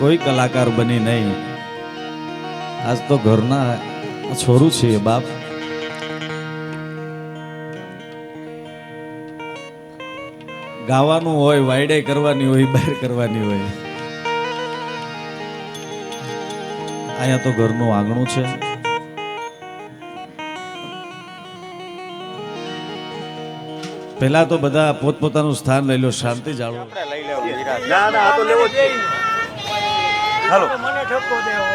કોઈ કલાકાર બની નહીં. આજ તો ઘરના છોરું છે બાપ. ગાવાનું હોય, વાયડે કરવાની હોય, બહાર કરવાની હોય. અહીંયા તો ઘરનું આંગણું છે. પહેલા તો બધા પોતપોતાનું સ્થાન લઈ લો, શાંતિ જાળવો. ના ના આ તો લેવો જ જોઈએ. હાલો મને ઠપકો દેવો.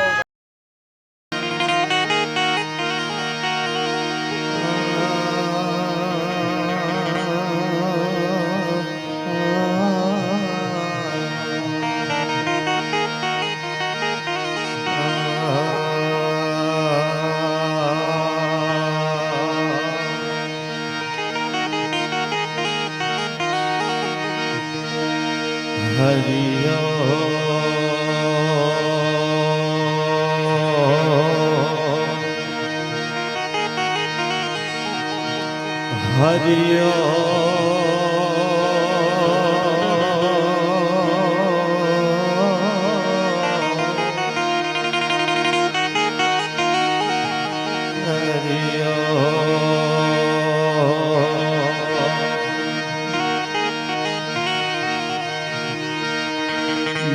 હરિયો હરિયો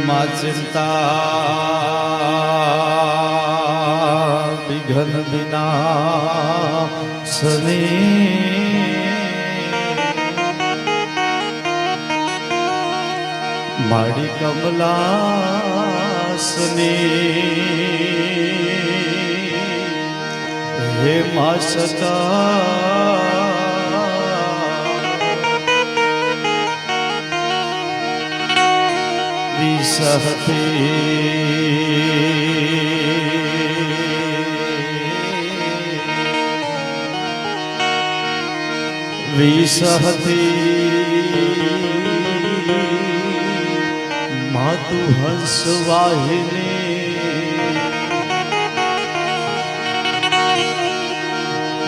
માં ચિંતા વિઘન વિના સની માડી કમલાસની હે માં સકા વિસહતી માતુ હંસ વાહિની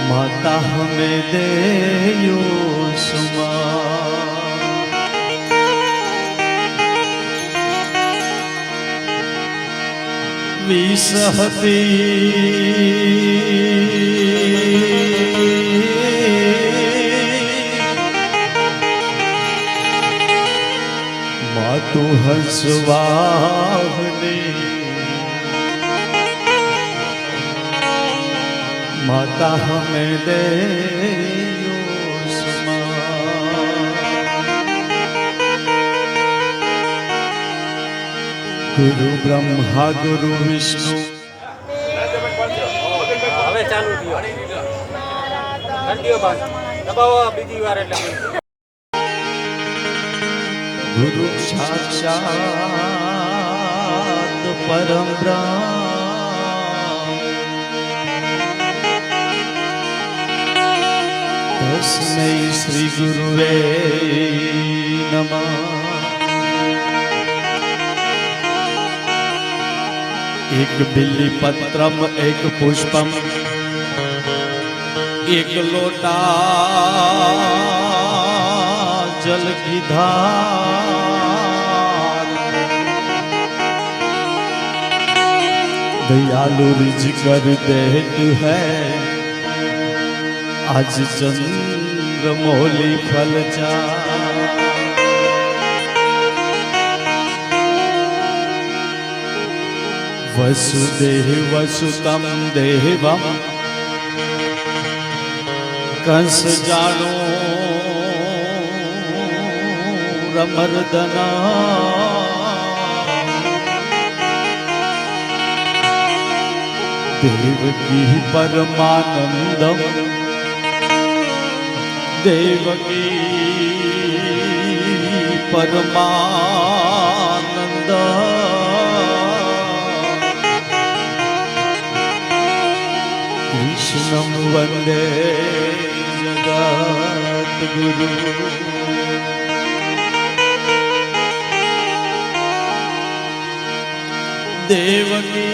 માતા હમે દેયો સુમા માતુ હંસવાહની માતા હમે દેયો સમા ગુરુ બ્રહ્મા ગુરુ વિષ્ણુ. હવે ચાલુ થયો. ઘંટીઓ બાદ દબાવો બીજી વાર એટલે ગુરુ સાક્ષાત પરમ બ્રહ્મ તસ્મૈ શ્રી ગુરુવે નમઃ. એક બિલ્લી પત્રમ એક પુષ્પમ એક લોટા जल की धार दयालु रिज कर देत है आज चंद्र मोली फल चार. वसुदेव वसुतम देवम कंस जानो रमर्दना देवकी परमानंदम देवकी परमानंद कृष्णं वंदे जगत गुरु. देवकी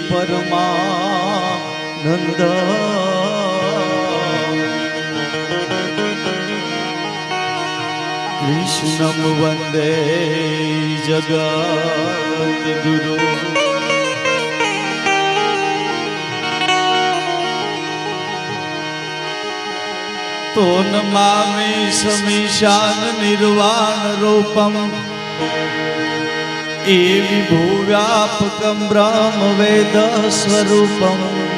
પરમાનંદ કૃષ્ણમ વંદે જગદ્ગુરુ તો નમામિ સમીશાન નિર્વાણ રૂપમ એ વિભુવ્યાપકમ બ્રહ્મ વેદ સ્વરૂપમ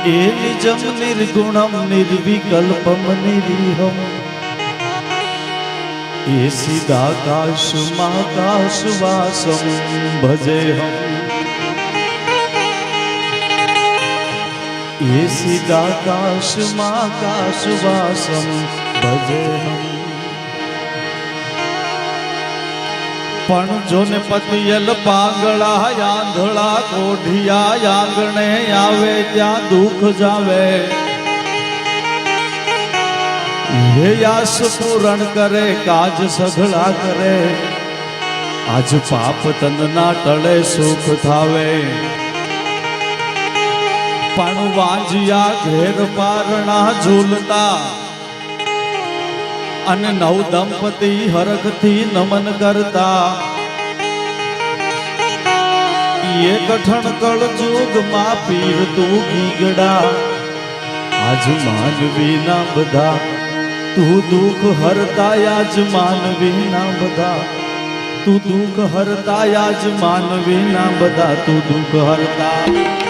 એ નિજમ નિર્ગુણમ નિર્વિકલ્પમ નિરીહમ એ સિદાકાશમાકાશવાસમ ભજેહમ એ સિદાકાશમાકાશવાસમ ભજેહમ પણ જોને પતિયલ પાંગળા આંધળા કોઢિયા આંગણે આવે ત્યાં દુઃખ જાવે હે યાસ પૂરણ કરે કાજ સઘળા કરે આજ પાપ તનના ટળે સુખ થાવે પણ વાંજિયા ઘેર પારણા ઝૂલતા અને નવ દંપતી હરખથી નમન કરતા એ કઠણ કળ જોગમાં પીર તું ગીગડા આજ માનવી ના બધા તું દુઃખ હરતા આજ માનવી ના બધા તું દુઃખ હરતા આજ માનવી ના બધા તું દુઃખ હરતા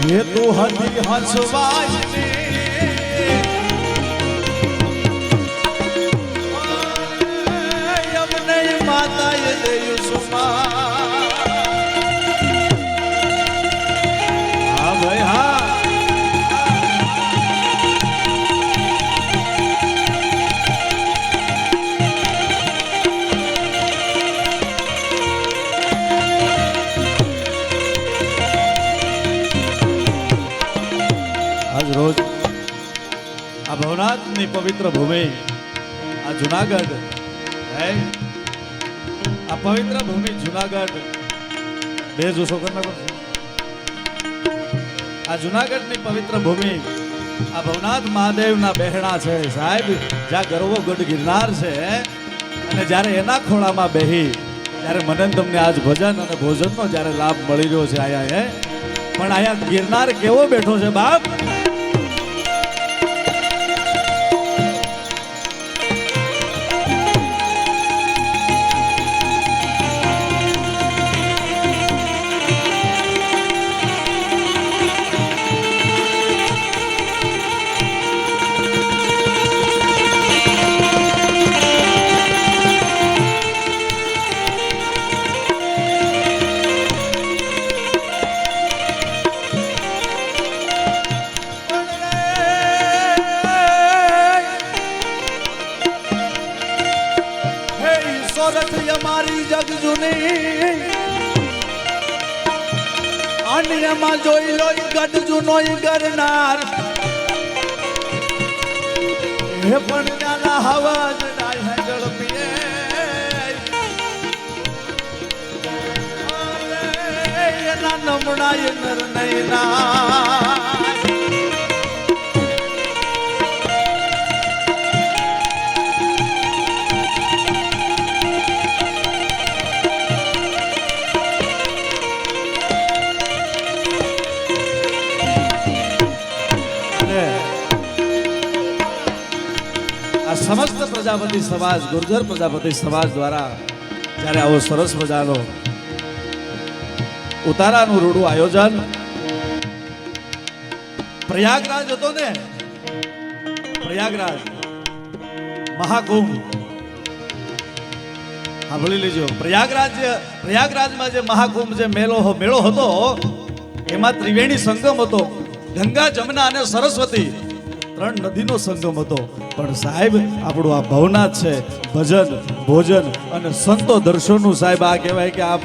ये तो हदी हंसवाई अब नहीं माता ये दे सुमा हाँ भाई हाँ રોજ આ ભવનાથની પવિત્ર ભૂમિ આ જુનાગઢ હે આ પવિત્ર ભૂમિ જુનાગઢ બે જોશો કરના આ જુનાગઢની પવિત્ર ભૂમિ આ ભવનાથ મહાદેવના બહેણા છે સાહેબ જ્યાં ગરવો ગઢ ગિરનાર છે અને જ્યારે એના ખોળામાં બેહી ત્યારે મને તમને આજ ભજન અને ભોજનનો જ્યારે લાભ મળી રહ્યો છે આયા હે પણ આયા ગિરનાર કેવો બેઠો છે બાપ અમારી જગ જૂની અન્યમાં જોઈ લો ગઢ જૂનો ગરનાર હે પણ ત્યાંના હવા જડાય ઝડપીએ એના નમણાય નર નૈના સમસ્ત પ્રજાપતિ સમાજ ગુર્જર પ્રજાપતિ સમાજ દ્વારા જ્યારે આવો સરસ મજાનો ઉતારાનું રૂડું આયોજન પ્રયાગરાજ હતો ને, પ્રયાગરાજ મહાકુંભ સાંભળી લેજો. પ્રયાગરાજમાં જે મહાકુંભ જે મેળો હતો એમાં ત્રિવેણી સંગમ હતો. ગંગા જમના અને સરસ્વતી 3 નદીનો સંગમ હતો. પણ સાહેબ આપણું આ ભવનાથ છે, ભજન ભોજન અને સંતો દર્શનનું સાહેબ આ કહેવાય કે આ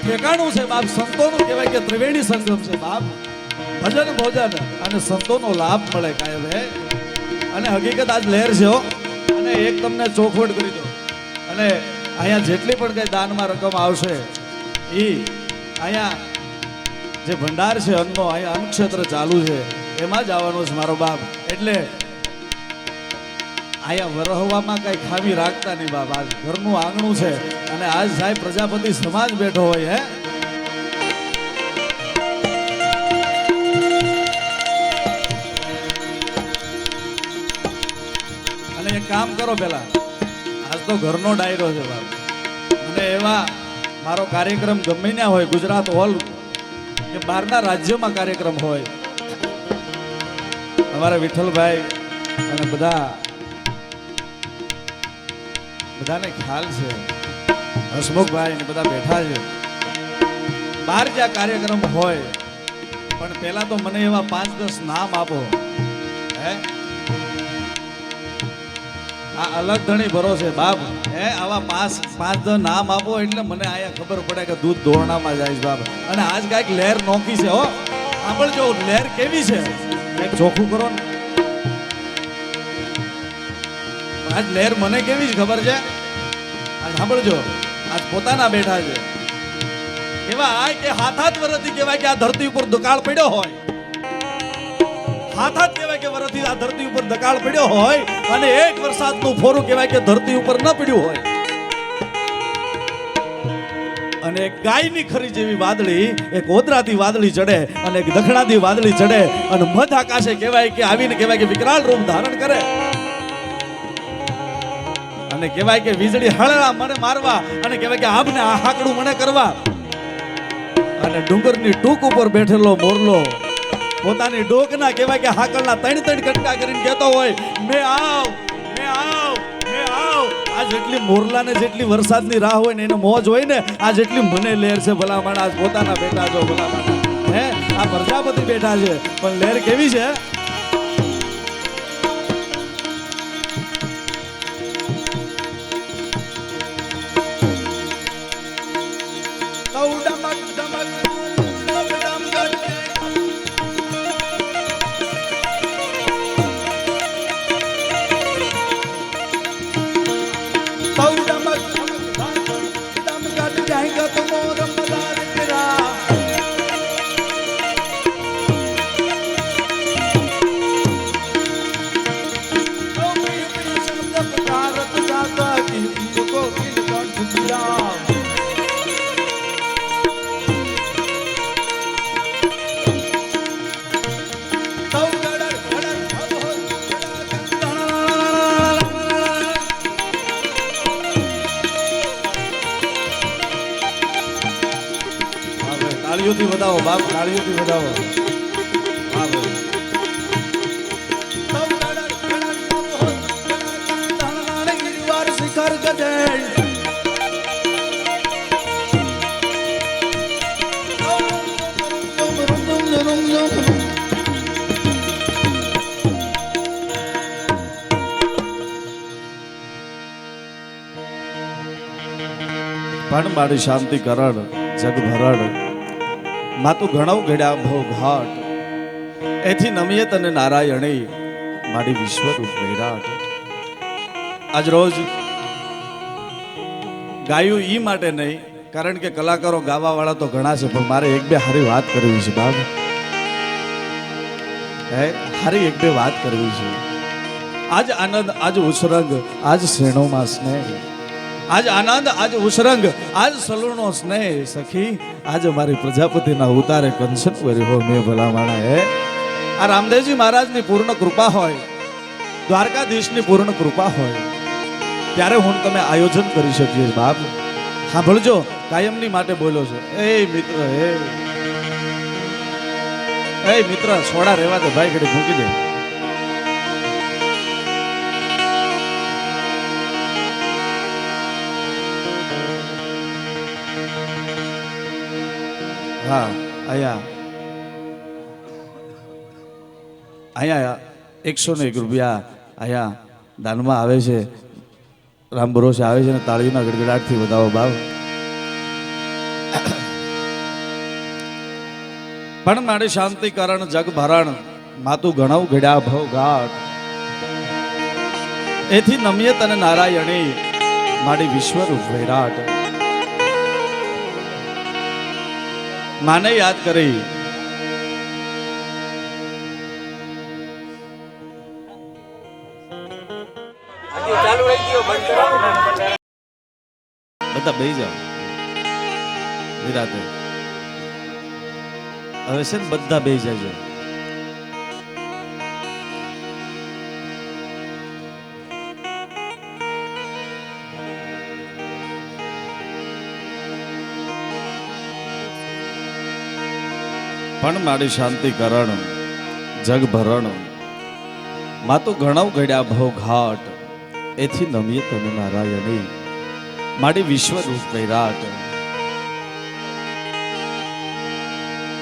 ઠેકાણું છે બાપ. સંતોનું કહેવાય કે ત્રિવેણી સંગમ છે બાપ. ભજન ભોજન અને સંતોનો લાભ મળે કાયમ હે. અને હકીકત આજ લહેર છે હો. અને એક તમને ચોખવટ કરી દો, અને અહીંયા જેટલી પણ કઈ દાનમાં રકમ આવશે એ અહીંયા જે ભંડાર છે અન્નનો, અહીંયા અન્ન ક્ષેત્ર ચાલુ છે એમાં જ આવવાનું છે મારો બાપ. એટલે અહીંયા વરહવામાં કઈ ખામી રાખતા નહીં બાપ. આજ ઘરનું આંગણું છે અને આજ સાહેબ પ્રજાપતિ સમાજ બેઠો હોય હે. અને એક કામ કરો પેલા, આજ તો ઘરનો ડાયરો છે બાપ. અને એવા મારો કાર્યક્રમ ગમે ત્યાં હોય, ગુજરાત હોલ કે બહારના રાજ્યમાં કાર્યક્રમ હોય, અમારા વિઠ્ઠલભાઈ અને બધાને ખ્યાલ છે, હસમુખભાઈ ને બધા બેઠા છે. બહાર જ્યાં કાર્યક્રમ હોય પણ પહેલા તો મને એવા 5-10 નામ આપો હે. આ અલગ ધણી ભરોસે બાપ હે. આવા 5-10 નામ આપો એટલે મને આયા ખબર પડે કે દૂધ ધોરણામાં જાય બાપ. અને આજ કાંઈક લહેર નોખી છે હો. સાંભળજો લહેર કેવી છે, કંઈક ચોખ્ખું કરો ને. આજ લહેર મને કેવી છે ખબર છે? આજ સાંભળજો, આજ પોતાના બેઠા છે એવા કે હાથ વરથી કહેવાય કે આ ધરતી ઉપર દુકાળ પડ્યો હોય. હાથ કહેવાય કે વરથી આ ધરતી ઉપર દકાળ પડ્યો હોય અને એક વરસાદનું ફોરું કહેવાય કે ધરતી ઉપર ન પડ્યું હોય. અને એક ગાયની ખરી જેવી વાદળી, એક ઓદરાથી વાદળી ચડે અને એક દખણાથી વાદળી ચડે અને મધ આકાશે કહેવાય કે આવીને કહેવાય કે વિકરાળ રૂપ ધારણ કરે. અને કહેવાય કે વીજળી હળેલા મને મારવા અને કહેવાય કે આબને આ હાકડું મને કરવા. અને ડુંગરની ટૂંક ઉપર બેઠેલો મોરલો પોતાની ડોકના કહેવાય કે હાકળના 3 કટકા કરીને કહેતો હોય મે આવ. આ જેટલી મોરલાને જેટલી વરસાદની રાહ હોય ને એને મોજ હોય ને, આ જેટલી મને લહેર છે ભલામણ. આજ પોતાના બેઠા છો ભલામણ હે. આ પ્રજાપતિ બેઠા છે પણ લહેર કેવી છે? તાળીઓથી વધાવો બાપ, તાળીઓથી વધાવો. હા ભાઈ. શિખર ગજે પણ મારી શાંતિ કરણ જગ ભરણ માતું ઘણો ઘડ્યા ભો ઘાટ એથી નમીએ તને નારાયણી મારી વિશ્વરૂપ વિરાટ. આજ રોજ ગાયું ઈ માટે નહીં, કારણ કે કલાકારો ગાવા વાળા તો ઘણા છે, પણ મારે 1-2 હારી વાત કરવી છે બાબ. હે હારી 1-2 વાત કરવી છે. આજ આનંદ, આજ ઉસરંગ, આજ શ્રેણોમાં સ્નેહ, આજ આનંદ, આજ ઉસરંગ, આજ સલુણનો સ્નેહ સખી. આજ મારી પ્રજાપતિના ઉતારે કંચન વર્યો મેં ભલા માણા. હે આ રામદેવજી મહારાજની પૂર્ણ કૃપા હોય દ્વારકાધીશની પૂર્ણ કૃપા હોય ત્યારે હું તમે આયોજન કરી શકીએ બાપ. સાંભળજો, કાયમની માટે બોલો છો. એ મિત્ર, એ મિત્ર, છોડા રહેવા દે ભાઈ, ઘડી મૂકી દે. હા, અહીંયા 101 રૂપિયા અહીંયા દાનમાં આવે છે. રામ ભરોસે આવે છે ને તાળીના ગડગડાટથી વધાવો ભાવ. પણ મારી શાંતિ કારણ જગ ભરણ માતું ગણવ ઘડ્યા ભવ ઘાટ એથી નમ્ય તને નારાયણી મારી વિશ્વરૂપ વિરાટ. માને યાદ કરી ચાલુ રહી ગયો, બંધ કરાવો. બધા બેસી જાઓ નિરાતે. હવે છે ને બધા બેસી જાય. પણ મારી શાંતિ કરણ જગ ભરણ માતું ઘણવ ઘડ્યા ભવ ઘાટ એથી નમીએ તને નારાયણી મારી વિશ્વરૂપ વિરાટ.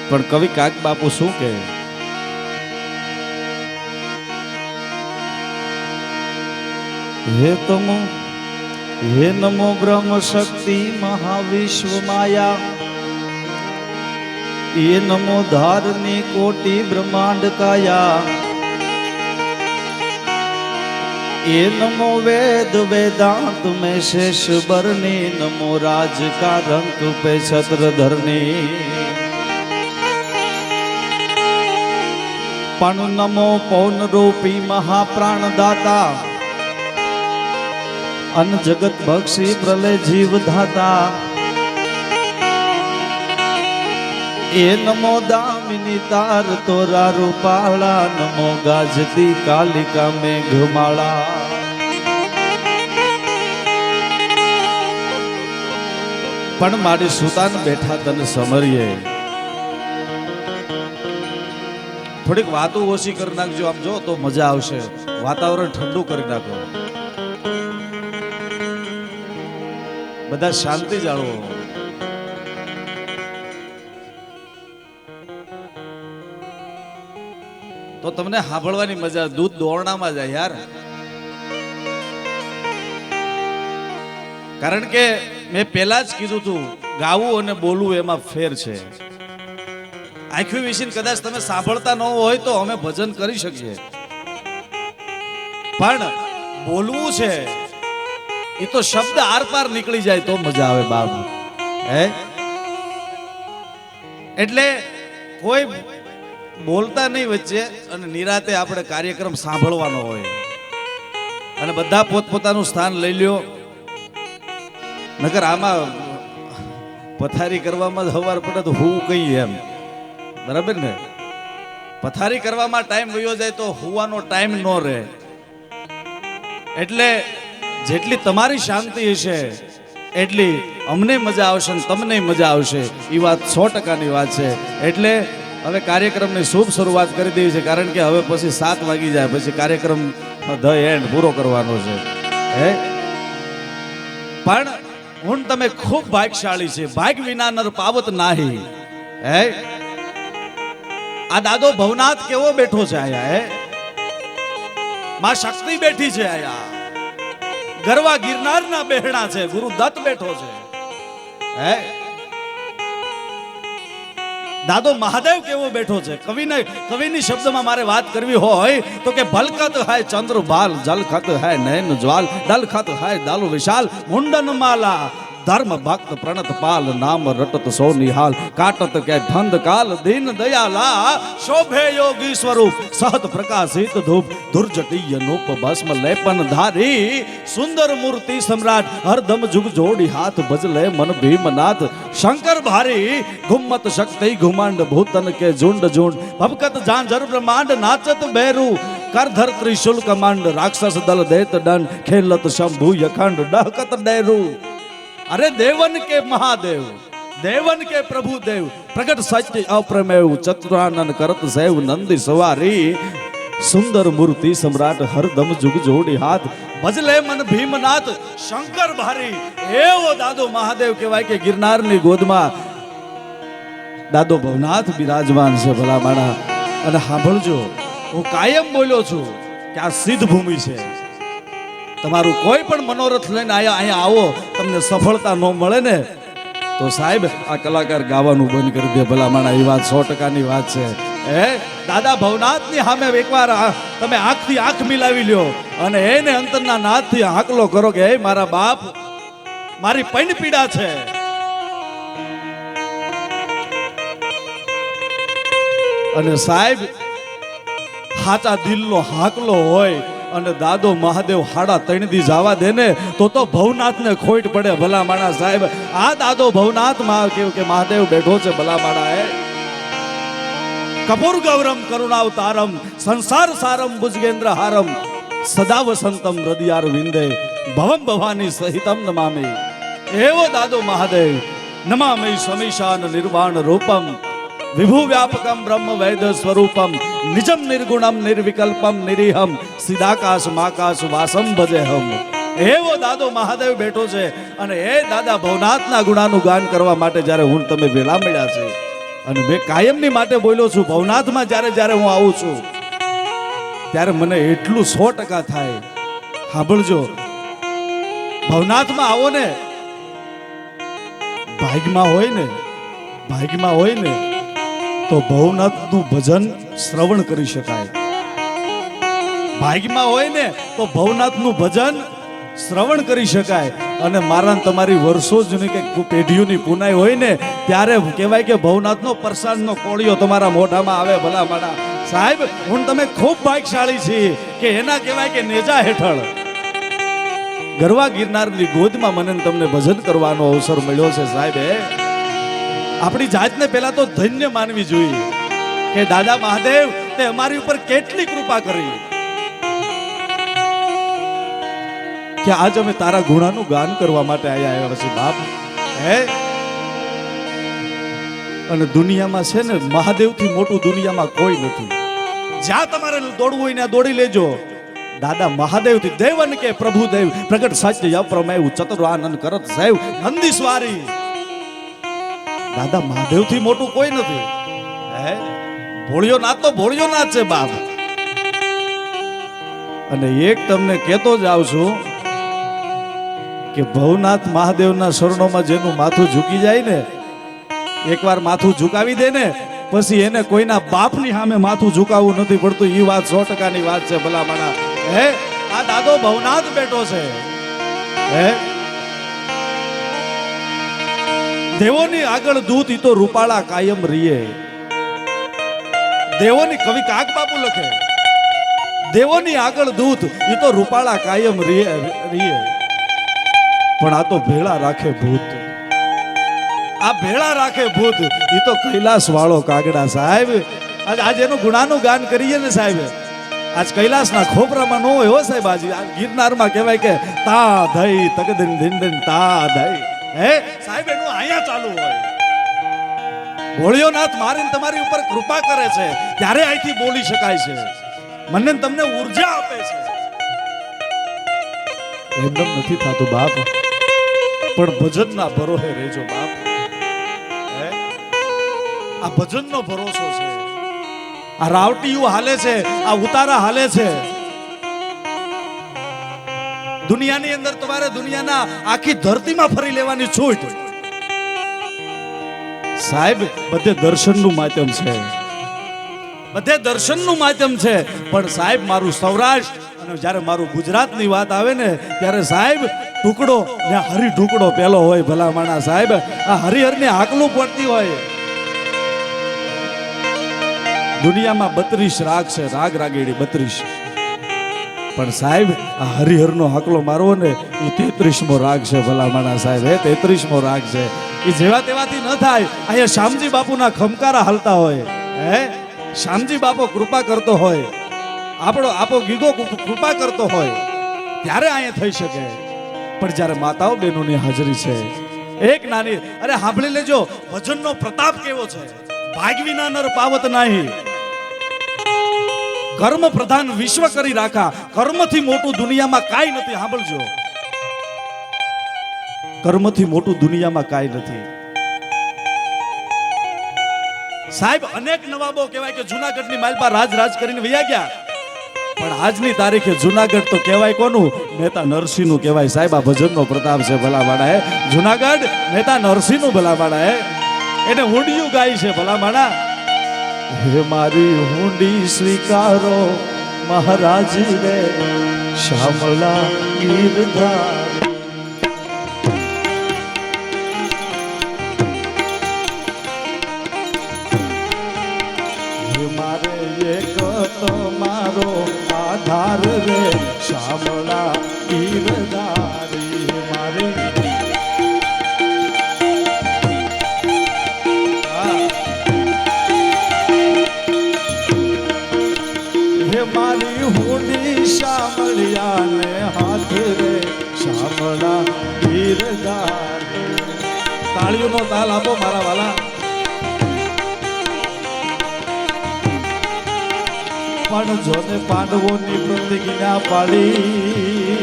પણ કવિ કાક બાપુ શું કહે? હે નમો બ્રહ્મ શક્તિ મહાવિશ્વ માયા ये नमो धारनी कोटि ब्रह्मांड काया ये नमो वेद वेदांत में शेष बरनी नमो राज का रंग पे छत्र धरनी पण नमो पौन रूपी महाप्राण दाता अन जगत बक्षी प्रलय जीव धाता ये नमो दामिनी तार तोरा रूपाला नमो गाजती कालिका में घुमाड़ा. पण मारी सुतान बैठा तन समरिए थोड़ीक वातो ओછી કરી નાખજો. આમ જો તો મજા આવશે. વાતાવરણ ઠંડુ કરી નાખો. બધા શાંતિ જાળવો. તો તમને સાંભળવાની મજા. દૂધ દોરણામાં જાય યાર. કારણ કે મેં પહેલા જ કીધું હતું ગાવું અને બોલવું એમાં ફેર છે. આંખી વિશે કદાચ તમે સાંભળતા ન હોય તો અમે ભજન કરી શકીએ, પણ બોલવું છે એ તો શબ્દ આર પાર નીકળી જાય તો મજા આવે બાપ. હે એટલે કોઈ બોલતા નહીં વચ્ચે અને નિરાતે આપણે કાર્યક્રમ સાંભળવાનો હોય. અને બધા પોતપોતાનું સ્થાન લઈ લ્યો. નકર આમાં પથારી કરવામાં હવાર પડે તો હું કઈ એમ બરાબર ને. પથારી કરવામાં ટાઈમ વયો જાય તો હુવાનો ટાઈમ ન રહે. એટલે જેટલી તમારી શાંતિ હશે એટલી અમને મજા આવશે ને તમને મજા આવશે. એ વાત 100%ની વાત છે. એટલે હવે કાર્યક્રમની શુભ શરૂઆત કરી દેવી છે. કારણ કે હવે પછી 7 વાગી જાય પછી કાર્યક્રમ ધ એન્ડ પૂરો કરવાનો છે. હે પણ હું તમે ખૂબ ભાગ્યશાળી છે. ભાગ વિના નર પાવત નાહી. હે આ દાદો ભવનાથ કેવો બેઠો છે આયા. હે માં શક્તિ બેઠી છે આયા. ગરવા ગિરનારના બેહણા છે. ગુરુ દત્ત બેઠો છે. હે દાદો મહાદેવ કેવો બેઠો છે. કવિની શબ્દમાં મારે વાત કરવી હોય તો કે ભલકત હાય ચંદ્ર બાલ જલખત હાય નયન જ્વાલ દલખત હાય દાલુ વિશાલ મુંડન માલા ધર્મ ભક્ત પ્રણત પાલ નામ રટત સો નિહાલ કાટત કે ધંધ કાલ દીન દયાલા શોભે યોગી સ્વરૂપ સહત પ્રકાશિત ધૂપ દુર્જટીય નૂપ ભસ્મ લેપન ધારી સુંદર મૂર્તિ સમ્રાટ હરદમ જુગ જોડી હાથ ભજલે મન ભીમનાથ શંકર ભારી ગુમ્મત શક્તિ ઘુમાંડ ભૂતન કે ઝુંડ ઝુંડ ભબકત ઝાંઝર બ્રહ્માંડ નાચત બેરુ કરધર ત્રિશુલ કમાંડ રાક્ષસ દલ દૈત દંડ ખેલત શંભુ યખંડ ડહકત ડેરુ અરે દેવન કે મહાદેવ દેવન કે પ્રભુ દેવ પ્રગટ સત્ય અપ્રમેવ ચતુરાનન કરત સૈવ નંદી સવારી સુંદર મૂર્તિ સમ્રાટ હરદમ જુગ જોડી હાથ ભજલે મન ભીમનાથ શંકર ભારી એવો દાદો મહાદેવ કહેવાય કે ગિરનારની ગોદમાં દાદો ભવનાથ બિરાજમાન છે ભલા માણા. અને સાંભળજો, હું કાયમ બોલ્યો છું કે આ સિદ્ધ ભૂમિ છે. તમારું કોઈ પણ મનોરથ લઈને અહીંયા આવો, તમને સફળતા ન મળે ને તો સાહેબ આ કલાકાર ગાવાનું બંધ કરી દે ભલા માણા. એ વાત 100%ની વાત છે. દાદા ભવનાથની સામે એકવાર તમે આંખથી આંખ મિલાવી લ્યો અને એને અંતરના નાદથી હાકલો કરો કે હે મારા બાપ, મારી પૈણ પીડા છે. અને સાહેબ હાચા દિલનો હાકલો હોય અને દાદો મહાદેવ હાડા 3 દી જવા દે ને તો ભવનાથને ખોટ પડે ભલા માણા. સાહેબ આ દાદો ભવનાથ માં કેવું કે મહાદેવ બેઠો છે ભલા માણા. કપૂર ગૌરમ કરુણાવતારમ સંસાર સારમ ભુજગેન્દ્ર હારમ સદા વસંતમ હૃદયાર વિંદે ભવમ ભવાની સહિતમ નમામી. એવો દાદો મહાદેવ નમામી સમીશાન નિર્વાણ રૂપમ વિભુ વ્યાપકમ બ્રહ્મ વૈદ સ્વરૂપમ નિજમ નિર્ગુણમ નિર્વિકલ્પમ નિરીહમ સિદાકાશ માકાશ વાસમ ભજેહમ. એવો દાદો મહાદેવ બેઠો છે. અને એ દાદા ભવનાથના ગુણાનું ગાન કરવા માટે જ્યારે હું તમે વેલા મળ્યા છે અને મેં કાયમની માટે બોલ્યો છું, ભવનાથમાં જ્યારે હું આવું છું ત્યારે મને એટલું 100% થાય. સાંભળજો, ભવનાથમાં આવો ને, ભાગ્યમાં હોય ને તો ભવનાથનું ભજન શ્રવણ કરી શકાય. ભાગ્યમાં હોય ને તો ભવનાથનું ભજન શ્રવણ કરી શકાય. અને મારા તમારી વર્ષો જૂની કે પેઢીઓની પુનાઈ હોય ને ત્યારે કહેવાય કે ભવનાથનો પ્રસાદનો કોળિયો તમારા મોઢામાં આવે ભલા માણા. સાહેબ હું તમે ખૂબ ભાગ્યશાળી છીએ કે એના કહેવાય કે નેજા હેઠળ ગરવા ગિરનારની ગોદમાં મને તમને ભજન કરવાનો અવસર મળ્યો છે. સાહેબ આપણી જાતને પહેલા તો ધન્ય માનવી જોઈએ કે દાદા મહાદેવ તે અમારી ઉપર કેટલી કૃપા કરી કે આજ અમે તારા ગુણાનું ગાન કરવા માટે આવ્યા છે બાપ. અને દુનિયામાં છે ને મહાદેવથી મોટું દુનિયામાં કોઈ નથી. જ્યાં તમારે દોડવું હોય ને દોડી લેજો. દાદા મહાદેવથી દેવન કે પ્રભુ દેવ પ્રગટ સત્ય અપ્રમેય ચતુરાનન કરત સૈવ નંદી સ્વારી. દાદા મહાદેવથી મોટું કોઈ નથી. ભોળિયો નાથ તો ભોળિયો નાથ છે બાપ. અને એક તમને કહેતો જ આવું છું કે ભવનાથ મહાદેવના શરણોમાં જેનું માથું ઝૂકી જાય ને, એકવાર માથું ઝુકાવી દે ને પછી એને કોઈના બાપની સામે માથું ઝુકાવવું નથી પડતું. એ વાત 100%ની વાત છે ભલા માણા. આ દાદો ભવનાથ બેઠો છે. દેવોની આગળ દૂત ઈ તો રૂપાળા કાયમ રીએ. દેવોની કવિ કાક બાપુ લખે, દેવોની આગળ દૂત ઈ તો રૂપાળા કાયમ રીએ. પણ આ તો ભેળા રાખે ભૂત. આ ભેળા રાખે ભૂત ઈ તો કૈલાસ વાળો કાગડા. સાહેબ આજ એનું ગુણાનું ગાન કરીએ ને સાહેબ, આજ કૈલાસના ખોપરામાં ન હોય હો સાહેબ. આજ ગિરનારમાં કહેવાય કે તા ધઈ તકદિન ધીન તા ધઈ. સાહેબ એનું અહીંયા ચાલુ હોય. ભોળિયોનાથ મારીને તમારી ઉપર કૃપા કરે છે ત્યારે અહીંથી બોલી શકાય છે. મને તમને ઉર્જા આપે છે. એમનેમ નથી થતું બાપ, પણ ભજનના ભરોસે રહેજો બાપ. આ ભજનનો ભરોસો છે. આ રાવટીયું હાલે છે, આ ઉતારા હાલે છે. દુનિયાની અંદર તમારે દુનિયાના આખી ધરતીમાં ફરી લેવાની છૂટ. સાહેબ બધે દર્શનનું માધ્યમ છે, બધે દર્શનનું માધ્યમ છે. પણ સાહેબ મારું સૌરાષ્ટ્ર અને જ્યારે મારું ગુજરાતની વાત આવે ને ત્યારે સાહેબ ટુકડો ત્યાં હરી ટુકડો પેલો હોય ભલા માણા. સાહેબ આ હરિહરને હાકલું પડતી હોય. દુનિયામાં 32 રાગ છે, રાગ રાગેડી 32. પણ સાહેબ આ હરિહરનો હાકલો મારવો ને એ 33મો રાગ છે ભલા માણા. સાહેબ 33મો રાગ છે. એ જેવા તેવાથી ન થાય. અહીંયા શ્યામજી બાપુના ખમકારા હાલતા હોય. શ્યામજી બાપુ કૃપા કરતો હોય આપો ગીગો કૃપા કરતો હોય ત્યારે અહીંયા થઈ શકે, પણ જ્યારે માતાઓ બહેનોની હાજરી છે એક નાની, અરે સાંભળી લેજો ભજનનો પ્રતાપ કેવો છે. ભાગવીના નર પાવત નહીં, કર્મ પ્રધાન વિશ્વ કરી રાખા, કર્મથી મોટું દુનિયામાં કાંઈ નથી. સાંભળજો, કર્મથી મોટું દુનિયામાં કાંઈ નથી. સાહેબ અનેક નવાબો કહેવાય કે જુનાગઢની માલપા રાજ કરીને વયા ગયા, પણ આજની તારીખે જુનાગઢ તો કહેવાય કોનું? મહેતા નરસિંહનું કહેવાય. સાહેબ આ ભજનનો પ્રતાપ છે ભલામાણા હે. જુનાગઢ મહેતા નરસિંહનું ભલામાણા હે, એને હુંડિયું ગાય છે ભલામાણા. હે મારી હુંડી સ્વીકારો મહારાજી રે, શામળા ગીરધાર. મારે એક તમારો આધાર રે, શામળા ગીરધારી. મારે હે મારી હુંડી શામળિયાને હાથ રે, શામળા ગીરધારી. તાળીઓનો તાલ આપો મારા વાલા. પણ જોને પાંડવોની પ્રતિજ્ઞા પાડી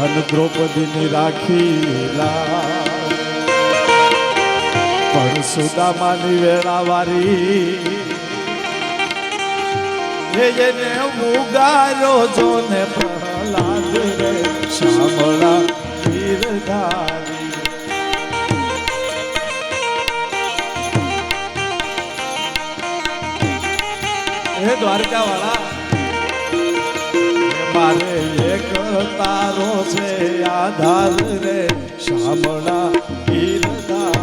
અને દ્રૌપદીની રાખીલા, પણ સુદામાની વેળાવારી એને મુગારો જોને પ્રહલાદ રે, શામળા ગીરધારી. હે દ્વારકા વાળા, મારે એક તારો છે આધાર રે, શામળા ગીરધાર.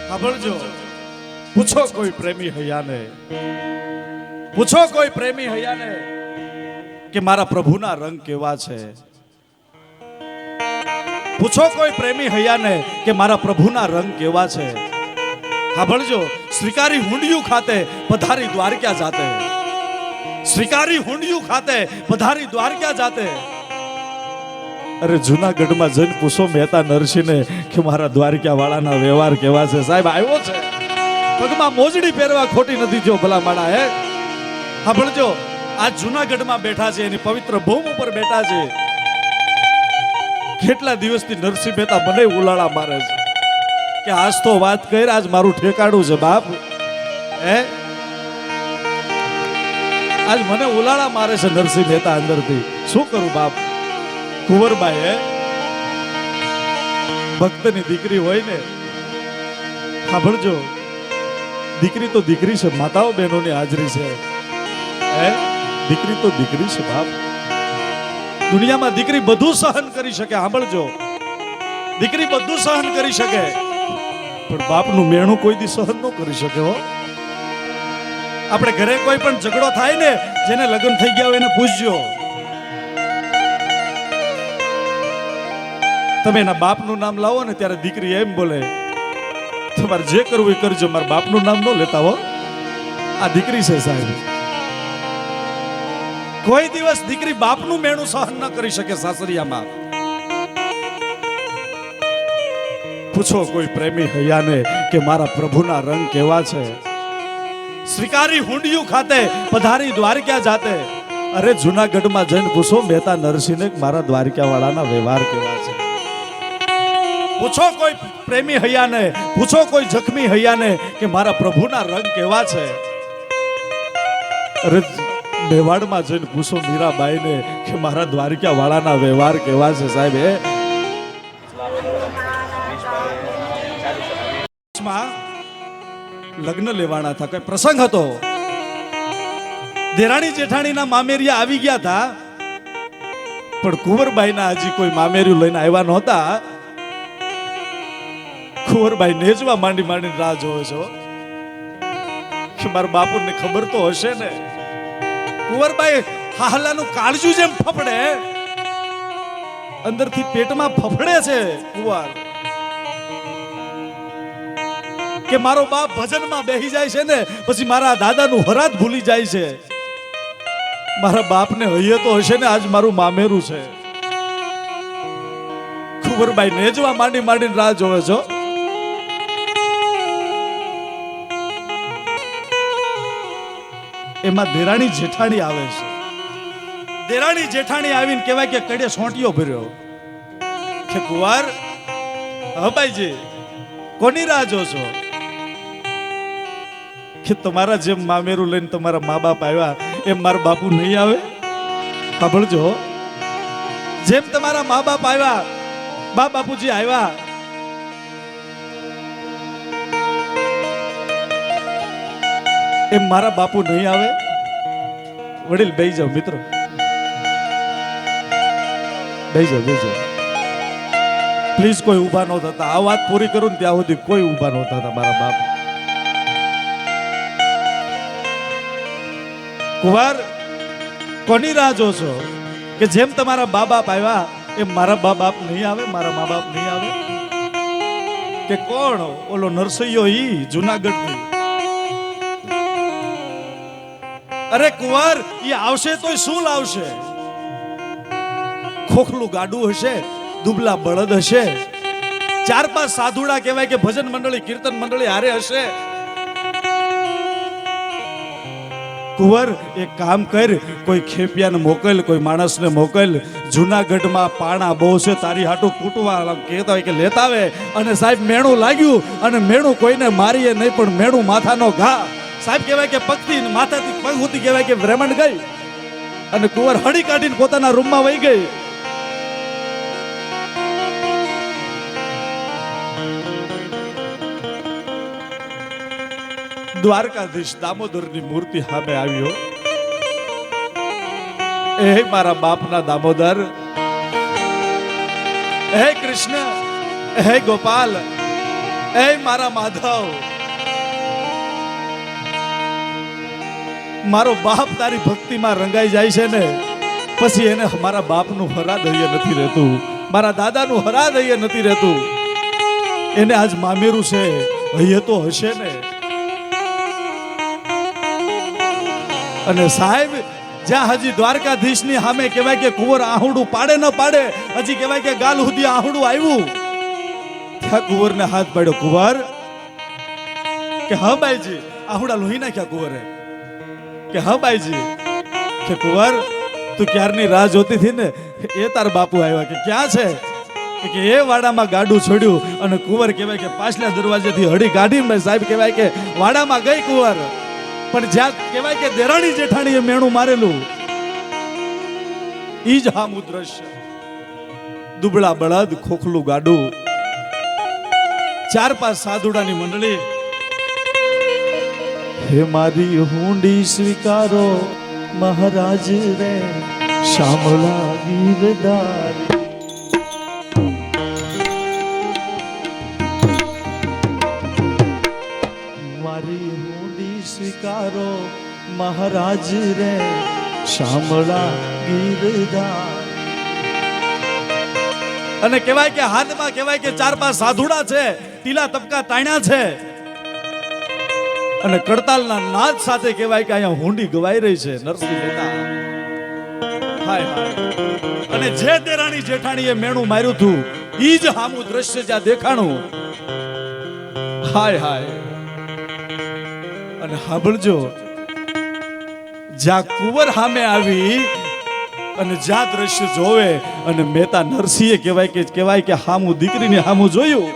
સાંભળજો, પૂછો કોઈ પ્રેમી હૈયાને, પૂછો કોઈ પ્રેમી હૈયાને કે મારા પ્રભુના રંગ કેવા છે. પૂછો કોઈ પ્રેમી હૈયાને કે મારા પ્રભુના રંગ કેવા છે. સાંભળજો, સ્વીકારી હુંડિયું ખાતે પધારી દ્વારકા જાતે, સ્વીકારી હુંડિયું ખાતે પધારી દ્વારકા જાતે. અરે જુનાગઢમાં જઈને પૂછો મહેતા નરસિંહને કે મારા દ્વારકા વાળાના વ્યવહાર કેવા છે. સાહેબ આવ્યો છે, પગમાં મોજડી પહેરવા ખોટી નથી જો ભલા માણા હે. સાંભળજો, આ જુનાગઢમાં બેઠા છે, એની પવિત્ર ભૂમિ ઉપર બેઠા છે. કેટલા દિવસથી નરસિંહ મહેતા મને ઉલાળા મારે છે કે આજ તો વાત કરી, આજ મારું ઠેકાણું છે બાપ હે. આજ મને ઉલાળા મારે છે નરસિંહ મહેતા અંદરથી. શું કરું બાપ? કુંવરબાઈ હે, ભક્તની દીકરી હોય ને. સાંભળજો, દીકરી તો દીકરી છે, માતાઓ બહેનોની હાજરી છે હે. દીકરી તો દીકરી છે બાપ. દુનિયામાં દીકરી બધું સહન કરી શકે. સાંભળજો, દીકરી બધું સહન કરી શકે, પણ બાપનું મેણું કોઈ દી સહન ન કરી શકે હો. આપણે ઘરે કોઈ પણ ઝઘડો થાય ને, જેને લગ્ન થઈ ગયા હોય એને પૂછજો, તમે એના બાપનું નામ લાવો ને ત્યારે દીકરી એમ બોલે, તમારે જે કરવું એ કરજો, મારા બાપનું નામ ન લેતા હો. આ દીકરી છે સાહેબ. કોઈ દિવસ દીકરી બાપનું મેણું સહન ન કરી શકે સાસરિયામાં. પૂછો કોઈ પ્રેમી હૈયાને કે મારા પ્રભુના રંગ કેવા છે. સ્વીકારી હુંડિયું ખાતે પધારી દ્વારકા જાતે. અરે જુનાગઢમાં જઈને પૂછો મહેતા નરસિંહને મારા દ્વારકા વાળાના વ્યવહાર કેવા છે. પૂછો કોઈ પ્રેમી હૈયાને, પૂછો કોઈ જખમી હૈયાને કે મારા પ્રભુના રંગ કેવા છે. અરે મેવાડમાં જઈને પૂછો મીરાબાઈને કે મારા દ્વારકા વાળાના વ્યવહાર કેવા છે સાહેબ. લગ્ન લેવાના હતા, કઈ પ્રસંગ હતો, દેરાણી જેઠાણીના મામેરિયા આવી ગયા હતા, પણ કુંવરબાઈના હજી કોઈ મામેરિયું લઈને આવ્યા નહોતા. કુંવરબાઈ નેજવા માંડીને રાહ જોવે છો કે મારા બાપુને ખબર તો હશે ને. કુંવરબાઈ હાલાનું કાળજું જેમ ફફડે અંદરથી પેટમાં ફફડે છે કુંવર કે મારો બાપ ભજનમાં બેહી જાય છે ને પછી મારા દાદાનું હરાત ભૂલી જાય છે. મારા બાપને હૈયે તો હશે ને આજ મારું મામેરું છે. કુંવરબાઈ નેજવા માંડીને રાહ જોવે છો. એમાં દેરાણી જેઠાણી આવે છે. દેરાણી જેઠાણી આવીને કહેવાય કે કડે સોંટીઓ ભર્યો કે કુંવર હબાઈજી કોની રાહ જો છો? કે તમારા જેમ મામેરું લઈને તમારા મા બાપ આવ્યા એમ મારા બાપુ નહીં આવે. સાંભળજો, જેમ તમારા મા બાપ આવ્યા, બા બાપુજી આવ્યા, એમ મારા બાપુ નહીં આવે. વડીલ બેહી જાઓ મિત્રો, બેહી જાઓ પ્લીઝ. કોઈ ઊભા ન થતા. આ વાત પૂરી કરું ને ત્યાં સુધી કોઈ ઊભા ન થતા મારા બાપ. કુંવર કોની રાહ જો છો? કે જેમ તમારા બા બાપ આવ્યા એમ મારા બા બાપ નહીં આવે, મારા મા બાપ નહીં આવે. કે કોણ? ઓલો નરસૈયો ઈ જુનાગઢની. અરે કુંવર ઈ આવશે તોય શું લાવશે? ખોખલું ગાડું હશે, દુબલા બળદ હશે, 4-5 સાધુડા કહેવાય કે ભજન મંડળી કીર્તન મંડળી હારે હશે. કુંવર એક કામ કર, કોઈ ખેપિયાને મોકલ, કોઈ માણસને મોકલ. જુનાગઢમાં પાણા બહુ છે, તારી હાટું કૂટવા કહેતા હોય કે લેતા આવે. અને સાહેબ મેણું લાગ્યું અને મેણું કોઈને મારીએ નહીં પણ મેણું માથાનો ઘા. સાહેબ કહેવાય કે પગથી માથાથી પગ સુધી કહેવાય કે બ્રહ્માંડ ગઈ. અને કુંવર હળી કાઢીને પોતાના રૂમમાં વહી ગઈ. દ્વારકાધીશ દામોદરની મૂર્તિ સામે આવ્યો. એ મારા બાપના દામોદર, હે કૃષ્ણ, હે ગોપાલ, હે મારા માધવ, મારો બાપ તારી ભક્તિમાં રંગાઈ જાય છે ને પછી એને મારા બાપનું હરાદહ્ય નથી રહેતું, મારા દાદાનું હરાદહ્ય નથી રહેતું. એને આજ મામેરું છે, હૈયે તો હશે ને. અને સાહેબ જ્યાં હજી દ્વારકાધીશની સામે કહેવાય કે કુંવર આહુડું પાડે ન પાડે, હજી કહેવાય કે ગાલ સુધી આહુડું આવ્યું, ત્યાં કુંવરને હાથ પાડ્યો. કુંવર કે હા બાઈજી. આહુડા લોહી નાખ્યા કુંવરે. કે હા બાઈજી. કે કુંવર તું ક્યારની રાહ જોતી હતી ને એ તાર બાપુ આવ્યા. કે ક્યાં છે? કે એ વાડામાં ગાડું છોડ્યું. અને કુંવર કહેવાય કે પાછલા દરવાજેથી હળી કાઢીને સાહેબ કહેવાય કે વાડામાં ગઈ કુંવર. પણ જ્યાં કહેવાય કે દેરાણી જેઠાણીએ મેણું મારેલું ઈ જ હામું દ્રશ્ય. દુબળા બળદ, ખોખલું ગાડું, 4-5 સાધુડાની મંડળી. હે મારી હુંડી સ્વીકારો મહારાજ રે શામળા ગીરધાર. મારી હુંડી સ્વીકારો મહારાજ રે શામળા ગીરધાર. અને કહેવાય કે હાથમાં કહેવાય કે 4-5 સાધુડા છે, ટીલા તબકા તાણ્યા છે. અને કડતાલના નાદ સાથે કહેવાય કે અહીંયા હુંડી ગવાઈ રહી છે. નરસિંહ મહેતા હાય હાય. અને જે દેરાણી જેઠાણીએ મેણું માર્યું હતું ઈ જ હામું દ્રશ્ય જ્યાં દેખાણું. હાય હાય. અને સાંભળજો, જ્યાં કુંવર સામે આવી અને જ્યાં દ્રશ્ય જોવે અને મહેતા નરસિંહે કહેવાય કે હામું દીકરીને હામું જોયું.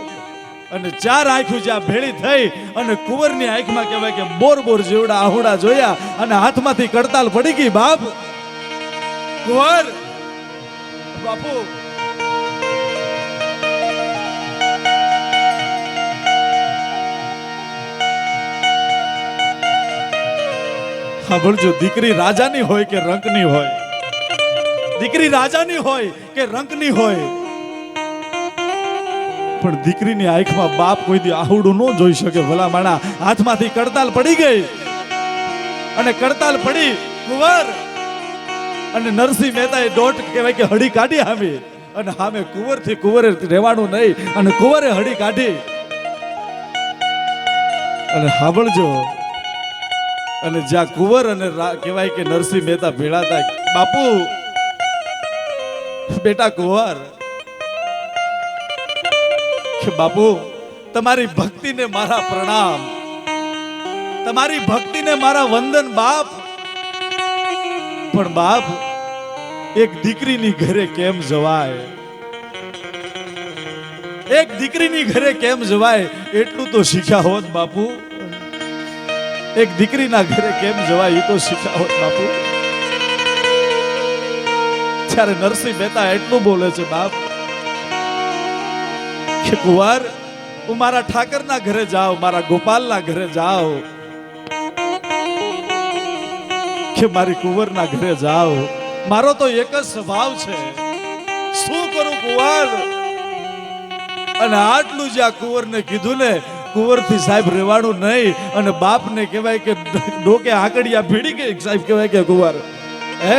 અને 4 આંખું જ્યાં ભેળી થઈ અને કુંવરની આંખમાં કહેવાય કે બોર જેવડા આહુડા જોયા અને હાથમાંથી કડતાલ પડી ગઈ. બાપ કુંવર, બાપુ સાંભળજો, દીકરી રાજાની હોય કે રંકની હોય, દીકરી રાજાની હોય કે રંકની હોય, પણ દીકરીની આંખમાં બાપ કોઈ દી આહુડું ન જોઈ શકે. ભલા માણા હાથમાંથી કડતાલ પડી ગઈ અને કડતાલ પડી કુંવર અને નરસિંહ મહેતાએ દોટ કહેવાય કે હળી કાઢી આવી અને સામે કુંવરથી કુંવરે રહેવાનું નહીં અને કુંવરે હડી કાઢી અને સાંભળજો અને જ્યાં કુંવર અને કહેવાય કે નરસિંહ મહેતા ભેળા થાય બાપુ બેટા કુંવર કે બાપુ તમારી ભક્તિને મારા પ્રણામ, તમારી ભક્તિને મારા વંદન બાપ. પણ બાપ એક દીકરીની ઘરે કેમ જવાય, એક દીકરીની ઘરે કેમ જવાય એટલું તો શીખ્યા હોત બાપુ. એક દીકરીના ઘરે કેમ જવાય એ તો શીખ્યા હોત બાપુ. ત્યારે નરસિંહ મહેતા એટલું બોલે છે બાપ કે કુંવર હું મારા ઠાકરના ઘરે જાઉં, મારા ગોપાલના ઘરે જાઉં, કે મારી કુંવરના ઘરે જાઉં. મારો તો એક જ સ્વભાવ છે, શું કરું કુંવર? અને આટલું જ્યાં કુંવરને કીધું ને, કુંવરથી સાહેબ રહેવાનું નહીં અને બાપને કહેવાય કે ડોકે આકડિયા ભીડી ગઈ સાહેબ, કહેવાય કે કુંવર હે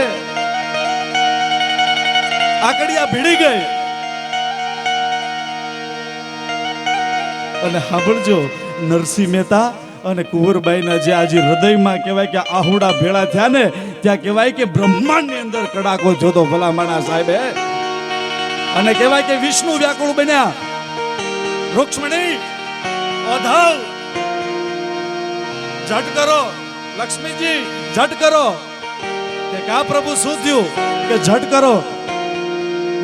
આકડિયા ભીડી ગઈ. અને સાંભળજો નરસિંહ મહેતા અને કુંવરબાઈના જે આજે હૃદયમાં કહેવાય કે આહુડા ભેળા થયા ને, ત્યાં કહેવાય કે બ્રહ્માંડની અંદર કડાકો જોતો ભલામણા સાહેબ હે. અને કહેવાય કે વિષ્ણુ વ્યાકુળ બન્યા. રૂક્ષ્મણી ઓધવ ઝટ કરો, લક્ષ્મીજી ઝટ કરો. કે કા પ્રભુ શું થયું? કે ઝટ કરો,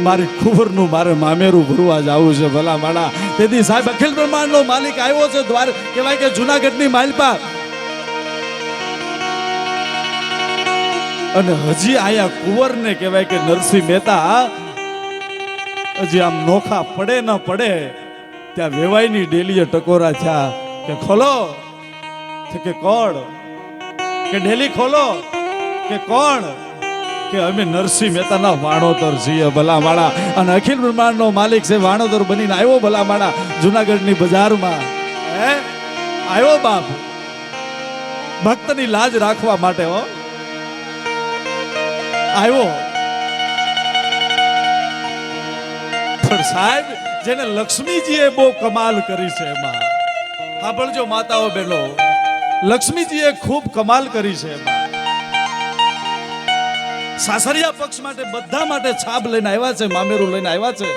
મારી કુંવરનું મારે મામેરું ભરવા જવું છે ભલા માણા. તેથી સાહેબ અખિલ બ્રહ્માંડનો માલિક આવ્યો છે દ્વાર કહેવાય કે જુનાગઢની માલપા. અને હજી આયા કુંવરને કહેવાય કે નરસિંહ મહેતા હજી આમ નોખા પડે ન પડે ત્યાં વેવાઈની ડેલીએ ટકોરા થયા કે ખોલો. કે કોણ? કે ડેલી ખોલો. કે કોણ? કે અમે નરસિંહ મહેતાના વાણોતર છીએ ભલા માણા. અને અખિલ બ્રહ્માંડનો માલિક છે વાણોતર બનીને આવ્યો ભલા માણા જુનાગઢની બજારમાં. હે આવ્યો બાપ ભક્તની લાજ રાખવા માટે હો આવ્યો. પણ સાહેબ જેને લક્ષ્મીજીએ બહુ કમાલ કરી છે એમાં સાંભળજો માતાઓ બહેનો, લક્ષ્મીજીએ ખૂબ કમાલ કરી છે એમાં. સાસરિયા પક્ષ માટે બધા માટે છાપ લઈને આવ્યા છે, મામેરું લઈને આવ્યા છે.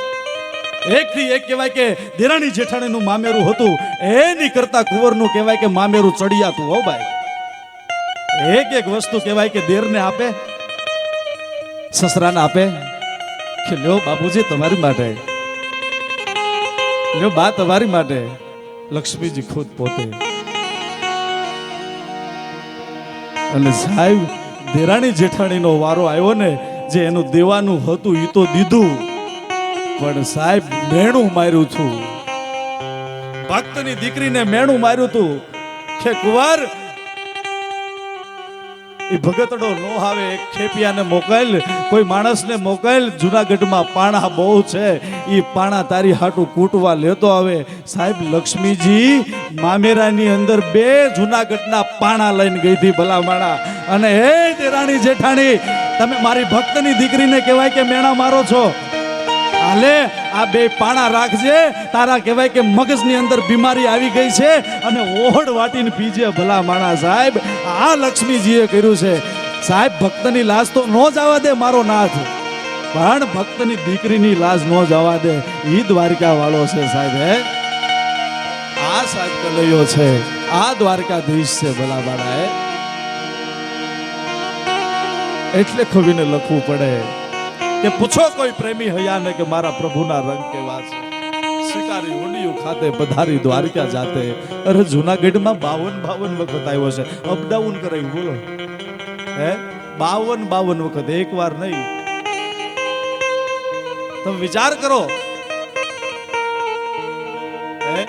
એકથી એક કહેવાય કે દેરાણી જેઠાણીનું મામેરું હતું, એની કરતા કુંવરનું કહેવાય કે મામેરું ચડિયાતું હો ભાઈ. એક એક વસ્તુ કહેવાય કે દેરને આપે, સસરાને આપે કે લ્યો બાપુજી તમારી માટે, લ્યો બા તમારી માટે. લક્ષ્મીજી ખુદ પોતે. અને સાહેબ દેરાણી જેઠાણીનો વારો આવ્યો ને, જે એનું દેવાનું હતું એ તો દીધું, પણ સાહેબ મેણું માર્યું હતું. ભક્તની દીકરીને મેણું માર્યું હતું કે કુંવર એ ભગતડો નો આવે, એક ખેપિયાને મોકલ, કોઈ માણસને મોકલ, જુનાગઢમાં પાણા બહુ છે, એ પાણા તારી હાટું કૂટવા લેતો આવે. સાહેબ લક્ષ્મીજી મામેરાની અંદર 2 જુનાગઢના પાણા લઈને ગઈ હતી ભલા માણા. અને હે દેરાણી જેઠાણી, તમે મારી ભક્તની દીકરીને કહેવાય કે મેણા મારો છો, હાલે આ 2 પાણા રાખજે, તારા કહેવાય કે મગજની અંદર બીમારી આવી ગઈ છે અને ઓહડ વાટીને પીજે ભલા માણા. સાહેબ આ લક્ષ્મીજીએ કર્યું છે. સાહેબ ભક્તની લાજ તો ન જવા દે મારો નાથ, પણ ભક્તની દીકરીની લાજ ન જવા દે. ઈ દ્વારકા વાળો છે સાહેબ. હે આ સાહેબ કલૈયો છે, આ દ્વારકાધીશ છે ભલા માણા. એટલે ખવીને લખવું પડે કે પૂછો કોઈ પ્રેમી હયાને કે મારા પ્રભુના રંગ કેવા છે. શિકારી હુંડિયું ખાતે પધારી દ્વારકા જાતે. અરે જુનાગઢમાં 52 વખત આવ્યો છે, અપડાઉન કરાયું બોલો. હે 52 વખત, એક વાર નહીં. તમે વિચાર કરો. હે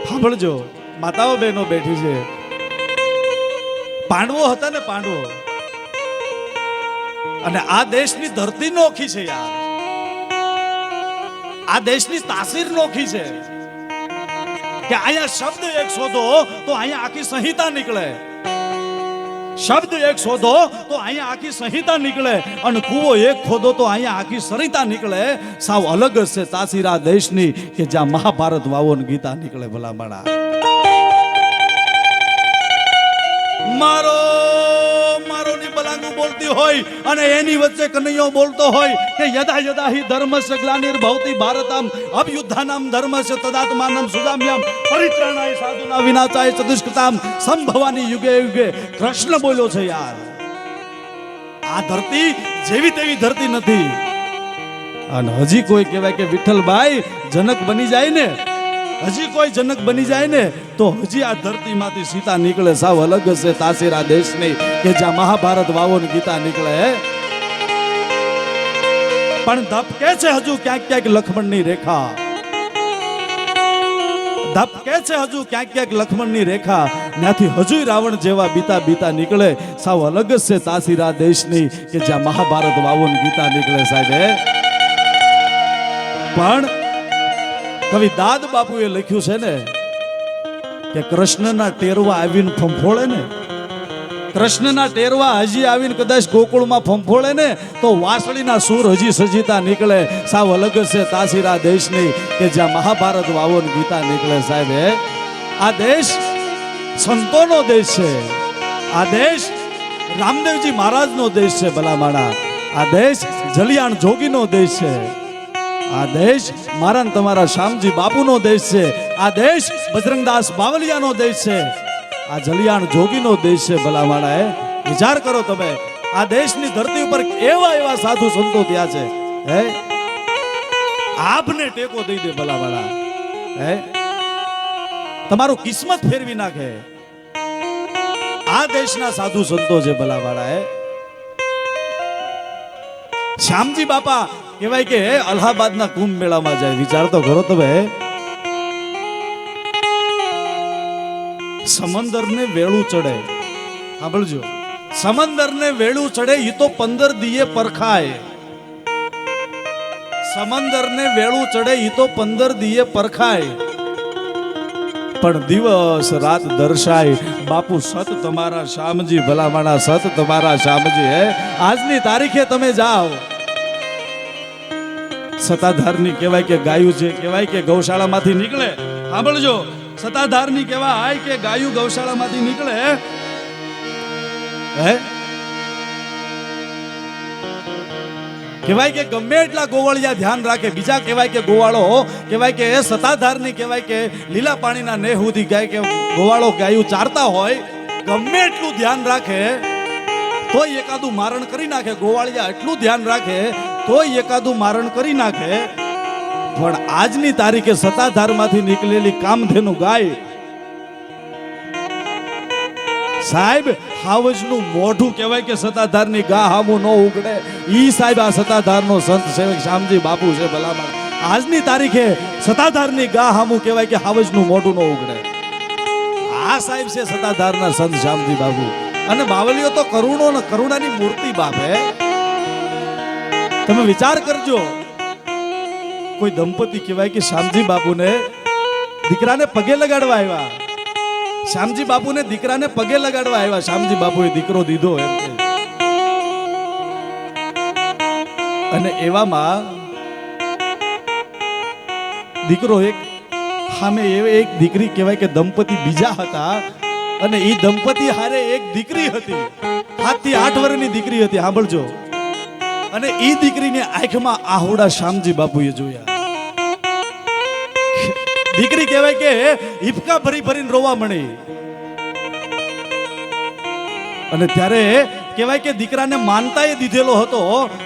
સાંભળજો માતાઓ બહેનો બેઠી છે. પાંડવો હતા ને, પાંડવો, અને આ દેશની ધરતી નોખી છે યાર, આ દેશની તાસીર નોખી છે કે અહીંયા શબ્દ એક શોધો તો અહીંયા આખી સંહિતા નીકળે. શબ્દ એક શોધો તો અહીંયા આખી સંહિતા નીકળે, અને કૂવો એક ખોદો તો અહીંયા આખી સરિતા નીકળે. સાવ અલગ જ છે તાસીરા દેશની કે જ્યાં મહાભારત વાવો ને ગીતા નીકળે. ભલામણા મારો મારો ની બલાંગુ બોલતી હોય અને એની વચ્ચે કનૈયો બોલતો હોય કે યદા યદા હિ ધર્મસ્ય ગ્લાનિર્ભવતિ ભારતમ અભ્યુત્થાનમ ધર્મસ્ય તદાત્માનમ સુદામ્યમ પરિત્રાણાય સાધુના વિનાશાય ચતુષ્કૃતામ સંભવાની યુગે યુગે. કૃષ્ણ બોલ્યો છે યાર. આ ધરતી જેવી તેવી ધરતી નથી. અને હજી કોઈ કહેવાય કે વિઠ્ઠલભાઈ જનક બની જાય ને, હજી કોઈ જનક બની જાય ને તો હજી આ ધરતીમાંથી સીતા નીકળે. સાવ અલગ છે તાસીરા દેશની કે જ્યાં મહાભારત વાવો ને ગીતા નીકળે. પણ ધપકે છે હજુ ક્યાંક ક્યાંક લક્ષ્મણની રેખા, ધપકે છે હજુ ક્યાંક ક્યાંક લક્ષ્મણની રેખા. ત્યાંથી હજુ રાવણ જેવા બીતા બીતા નીકળે. સાવ અલગ છે તાસીરા દેશની કે જ્યાં મહાભારત વાવો ને ગીતા નીકળે. સાહેબ પણ કવિ દાદ બાપુએ લખ્યું છે ને કે કૃષ્ણના ટેરવા આવીને ફંફોળે ને, કૃષ્ણના ટેરવા હજી આવીને કદાચ ગોકુળમાં ફંફોળે ને તો વાસળીના સૂર હજી સજીતા નીકળે. સાવ અલગ છે તાસીરા દેશની કે જ્યાં મહાભારત વાવો ને ગીતા નીકળે. સાહેબ આ દેશ સંતોનો દેશ છે, આ દેશ રામદેવજી મહારાજનો દેશ છે. ભલામાણા આ દેશ જલિયાણ જોગીનો દેશ છે, આ દેશ મારા ને તમારા શ્યામજી બાપુનો દેશ છે, આ દેશ બજરંગદાસ બાવલિયાનો દેશ છે, આ જલિયાણ જોગીનો દેશ છે. ભલામાણા વિચાર કરો તમે, આ દેશની ધરતી ઉપર એવા એવા સાધુ સંતો થયા છે. હે આપને ટેકો દઈ દે ભલામાણા, હે તમારું કિસ્મત ફેરવી નાખે. આ દેશના સાધુ સંતો છે. ભલામાણા શ્યામજી બાપા કહેવાય કે અલ્હાબાદના કુંભ મેળામાં જાય. વિચાર તો કરો તમે, સમંદરને વેળું ચડે. સાંભળજો, સમંદરને વેળું ચડે એ તો 15 દીએ પરખાય. સમંદરને વેળું ચડે એ તો 15 દીએ પરખાય, પણ દિવસ રાત દર્શાય. બાપુ સત તમારા શ્યામજી. ભલામાણા સત તમારા શ્યામજી. હે આજની તારીખે તમે જાઓ, સતાધારની કહેવાય કે ગાયું છે, કહેવાય કે ગૌશાળામાંથી નીકળે. સાંભળજો, સતાધારની કહેવાય કે ગાયું ગૌશાળામાંથી નીકળે. હે કહેવાય કે ગમે એટલા ગોવાળિયા ધ્યાન રાખે, બીજા કહેવાય કે ગોવાળો કહેવાય કે સતાધારની કહેવાય કે લીલા પાણીના નેહ સુધી ગાય કે ગોવાળો ગાયું ચારતા હોય, ગમે એટલું ધ્યાન રાખે તોય એકાદું મારણ કરી નાખે. ગોવાળિયા એટલું ધ્યાન રાખે તોય એકાદું મારણ કરી નાખે. પણ આજની તારીખે સતાધારમાંથી નીકળેલી કામધેનુ ગાય સાહેબ હાવજનું મોઢું કહેવાય કે સતાધારની ગા હામું ન ઉગડે. ઈ સાહેબ આ સતાધારનો સંત સેવક શ્યામજી બાપુ છે. ભલામણ આજની તારીખે સતાધારની ગા હામું કહેવાય કે હાવજનું મોઢું ન ઉગડે. આ સાહેબ છે સતાધારના સંત શ્યામજી બાપુ. અને બાવલીઓ તો કરુણો ને કરુણાની મૂર્તિ બાપ. હે તમે વિચાર કરજો, કોઈ દંપતી કહેવાય કે શ્યામજી બાપુને દીકરાને પગે લગાડવા આવ્યા, શ્યામજી બાપુને દીકરાને પગે લગાડવા આવ્યા. શ્યામજી બાપુએ દીકરો દીધો એમ કે, અને એવામાં દીકરો એક સામે એક દીકરી કહેવાય કે દંપતી બીજા હતા, અને એ દંપતી હારે એક દીકરી હતી, 7 થી 8 વર્ષની દીકરી હતી. સાંભળજો, અને એ દીકરીને આંખમાં આહોડા શ્યામજી બાપુએ જોયા. દીકરી કહેવાય કે હિપકા ભરી ભરીને રોવા મળી. અને ત્યારે કહેવાય કે દીકરાને માનતાએ દીધેલો હતો,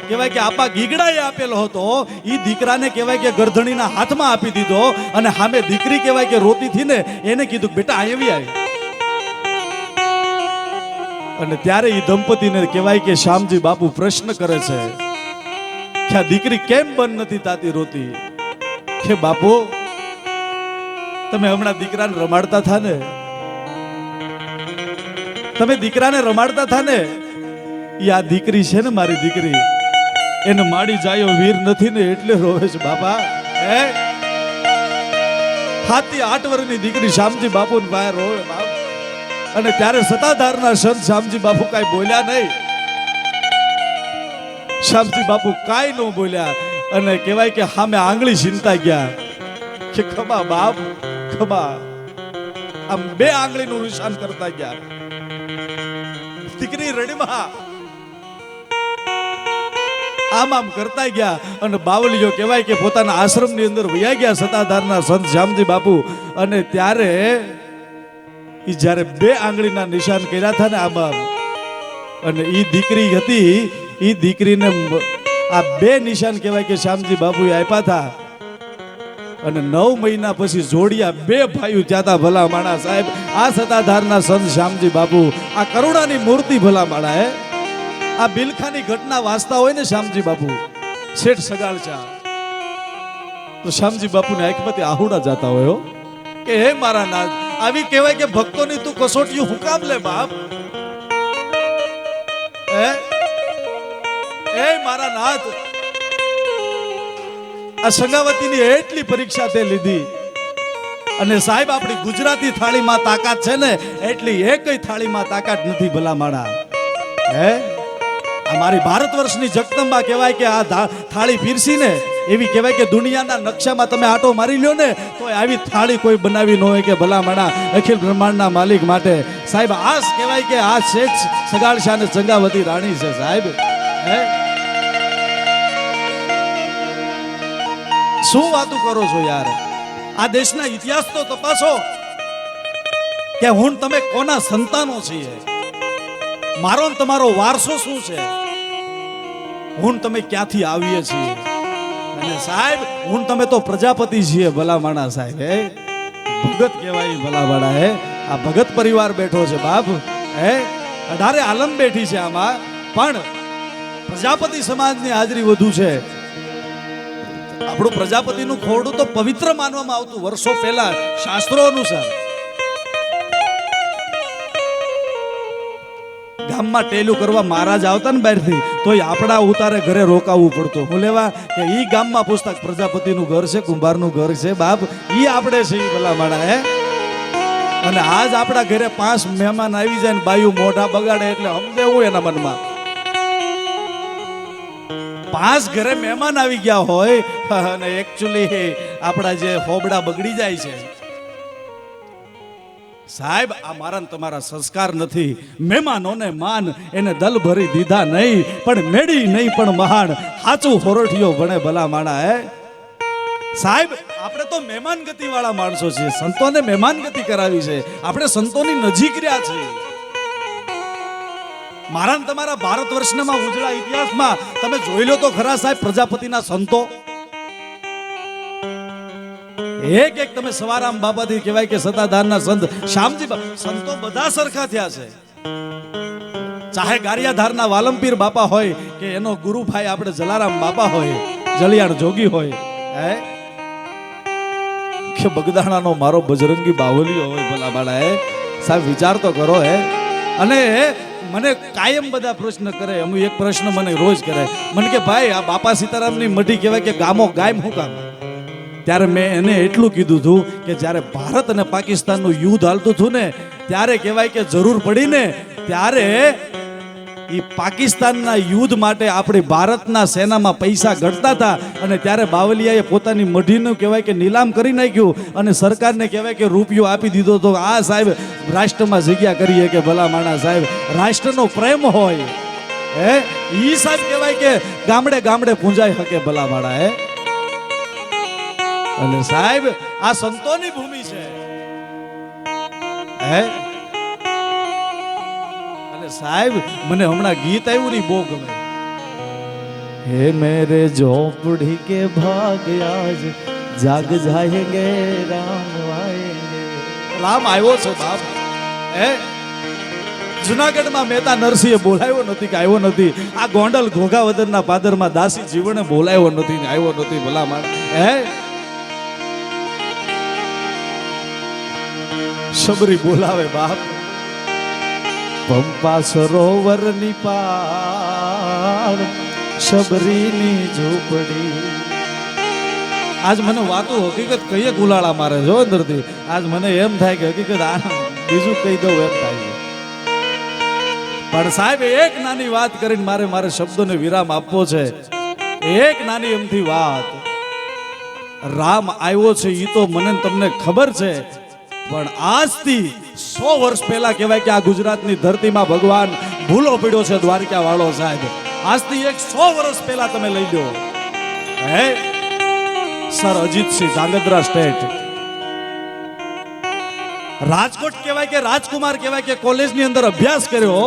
કહેવાય કે આપા ગીગડાએ આપેલો હતો. એ દીકરાને કહેવાય કે ગરધણીના હાથમાં આપી દીધો. અને સામે દીકરી કહેવાય કે રોતી થી ને એને કીધું બેટા આવી આવી. અને ત્યારે એ દંપતીને કહેવાય કે શ્યામજી બાપુ પ્રશ્ન કરે છે કે આ દીકરી કેમ બંધ નથી તાતી રોતી? કે બાપુ તમે હમણાં દીકરાને રમાડતા થા ને, તમે દીકરાને રમાડતા થા ને, એ આ દીકરી છે ને મારી દીકરી, એને માડી જાયો વીર નથી ને એટલે રોવે છે બાપા. 7 થી 8 વર્ષની દીકરી શ્યામજી બાપુ ને બહાર રોવે બાપ. અને ત્યારે સતાધારના સંત શામજી બાપુ કાંઈ બોલ્યા નહીં. શામજી બાપુ કાંઈ ન બોલ્યા અને કહેવાય કે સામે આંગળી છીનતા ગયા કે ખબા બાપ ખબા, આમ બે આંગળીનું નિશાન કરતા ગયા. દીકરી રડીમાં આમ કરતા ગયા અને બાવલીઓ કહેવાય કે પોતાના આશ્રમની અંદર વયા ગયા સતાધારના સંત શ્યામજી બાપુ. અને ત્યારે ઈ જ્યારે બે આંગળીના નિશાન કર્યા હતા ને આમાં, અને ઈ દીકરી હતી, ઈ દીકરીને આ બે નિશાન કહેવાય કે શ્યામજી બાપુએ આપ્યા હતા. અને 9 મહિના પછી જોડિયા બે ભાઈઓ ત્યાં હતા. ભલા માણા સાહેબ, આ સતાધારના સંત શ્યામજી બાપુ, આ કરુણાની મૂર્તિ ભલા માણા હે. આ બિલખાની ઘટના વાંચતા હોય ને શ્યામજી બાપુ, શેઠ સગાળચા, તો શ્યામજી બાપુની આંખમાંથી આહુડા જાતા હોય હો, કે હે મારા નાથ, આવી કહેવાય કે ભક્તોની તું કસોટીઓ હું કામ લે બાપ? હે મારા નાથ, આ સંગાવતીની એટલી પરીક્ષા તે લીધી અને સાહેબ આપણી ગુજરાતી થાળીમાં તાકાત છે ને એટલી એકય થાળીમાં તાકાત નથી ભલા માણા. હે મારી ભારત વર્ષની જગદંબા કહેવાય કે આ થાળી પીરસી ને એવી કહેવાય કે દુનિયાના નકશામાં તમે આટો મારી લ્યો ને તો આવી થાળી કોઈ બનાવી ન હોય કે ભલા માણા અખિલ બ્રહ્માંડના માલિક માટે. સાહેબ આ કહેવાય કે આ શેઠ સગાળશા અને સંગાવતી રાણી છે સાહેબ. હે શું વાતું કરો છો યાર? આ દેશના ઇતિહાસ તો તપાસો કે હું તમે કોના સંતાનો છીએ, મારો ને તમારો વારસો શું છે, હું તમે ક્યાંથી આવીએ છીએ. અને સાહેબ હું તમે તો પ્રજાપતિ છીએ ભલા માણા સાહેબ. હે ભગત કહેવાય ભલા માણા. હે આ ભગત પરિવાર બેઠો છે બાપ. હે 18 આલમ બેઠી છે આમાં, પણ પ્રજાપતિ સમાજની હાજરી વધુ છે. આપણું પ્રજાપતિનું ખોરડું તો પવિત્ર માનવામાં આવતું વર્ષો પહેલા શાસ્ત્રો અનુસાર. ગામમાં ટેલું કરવા મહારાજ આવતા ને બહારથી તોય આપણા ઉતારે ઘરે રોકાવવું પડતું. હું લેવા કે ઈ ગામમાં પૂછતા પ્રજાપતિનું ઘર છે, કુંભારનું ઘર છે બાપ, ઈ આપણે છે ઈ ભલા માણા. હે અને આજ આપણા ઘરે 5 મહેમાન આવી જાય ને બાયું મોઢા બગાડે એટલે સમજેવું એના મનમાં. 5 ઘરે મહેમાન આવી ગયા હોય અને એકચ્યુઅલી આપણા જે હોબડા બગડી જાય છે. સાહેબ આ મારા ને તમારા સંસ્કાર નથી. મહેમાનોને માન એને દલ ભરી દીધા નહીં, પણ મેડી નહીં પણ મહાન સાચું હોરઠિયો ભણે ભલા માણા. હે સાહેબ આપણે તો મહેમાન ગતિ વાળા માણસો છીએ, સંતોને મહેમાન ગતિ કરાવી છે, આપણે સંતોની નજીક રહ્યા છે. મારા ને તમારા ભારત વર્ષના ઉજળા ઇતિહાસમાં તમે જોઈ લો તો ખરા સાહેબ, પ્રજાપતિના સંતો એક એક તમે સવારામ બાપાથી કહેવાય કે સતાધારના સંત શ્યામજી સંતો બધા સરખા થયા છે. ચાહે ગારિયાધારના વાલમપીર બાપા હોય કે એનો ગુરુભાઈ આપણે જલારામ બાપા હોય, જલિયાણ જોગી હોય, હે કે બગદાણાનો મારો બજરંગી બાવલીઓ હોય ભલા બાળા. હે સાહેબ વિચાર તો કરો. હે અને મને કાયમ બધા પ્રશ્ન કરે, અમુક એક પ્રશ્ન મને રોજ કરે, મને કે ભાઈ આ બાપા સીતારામની મઢી કહેવાય કે ગામો ગાયમ શું કામ? ત્યારે મેં એને એટલું કીધું હતું કે જ્યારે ભારત અને પાકિસ્તાનનું યુદ્ધ હાલતું હતું ને ત્યારે કહેવાય કે જરૂર પડી ને ત્યારે એ પાકિસ્તાનના યુદ્ધ માટે આપણી ભારતના સેનામાં પૈસા ઘટતા હતા અને ત્યારે બાવલિયાએ પોતાની મઢીનું કહેવાય કે નીલામ કરી નાખ્યું અને સરકારને કહેવાય કે રૂપિયો આપી દીધો. તો આ સાહેબ રાષ્ટ્રમાં જગ્યા કરીએ કે ભલા માણા સાહેબ, રાષ્ટ્રનો પ્રેમ હોય હે ઈ સાહેબ કહેવાય કે ગામડે ગામડે પૂંજાઈ શકે ભલા માણા. હે અને સાહેબ આ સંતોની ભૂમિ છે. હે અને સાહેબ મને હમણાં ગીત આવ્યું ને બહુ ગમે. હે મેરે ઝોપડી કે ભાગ આજ જાગ જાયેંગે રામ આયેંગે. રામ આવ્યો છે બાપ. હે જુનાગઢમાં મહેતા નરસિંહે બોલાવ્યો નથી કે આવ્યો નથી. આ ગોંડલ ઘોઘાવદરના પાદરમાં દાસી જીવણે બોલાવ્યો નથી ને આવ્યો નથી ભલા માણ. હે શબરી બોલાવે બાપ. પંપા સરોવરની પાર શબરીની ઝૂંપડી. આજ મને વાતો હકીકત કઈએ ગુલાળા મારે જો અંદરથી. આજ મને એમ થાય કે હકીકત આ બીજું કહી દઉં એમ થાય. પણ સાહેબ એક નાની વાત કરીને મારે શબ્દોને વિરામ આપવો છે. એક નાની એમથી વાત. રામ આવ્યો છે એ તો મને ને તમને ખબર છે, પણ આજથી 100 વર્ષ પહેલા કહેવાય કે આ ગુજરાતની ધરતીમાં ભગવાન ભૂલો પડ્યો છે દ્વારકા વાળો સાહેબ. આજથી 100 વર્ષ પહેલા તમે લઈ લો. હે સર અજીતસિંહ ધાંગધ્રા સ્ટેટ રાજકોટ કહેવાય કે રાજકુમાર કહેવાય કે કોલેજની અંદર અભ્યાસ કર્યો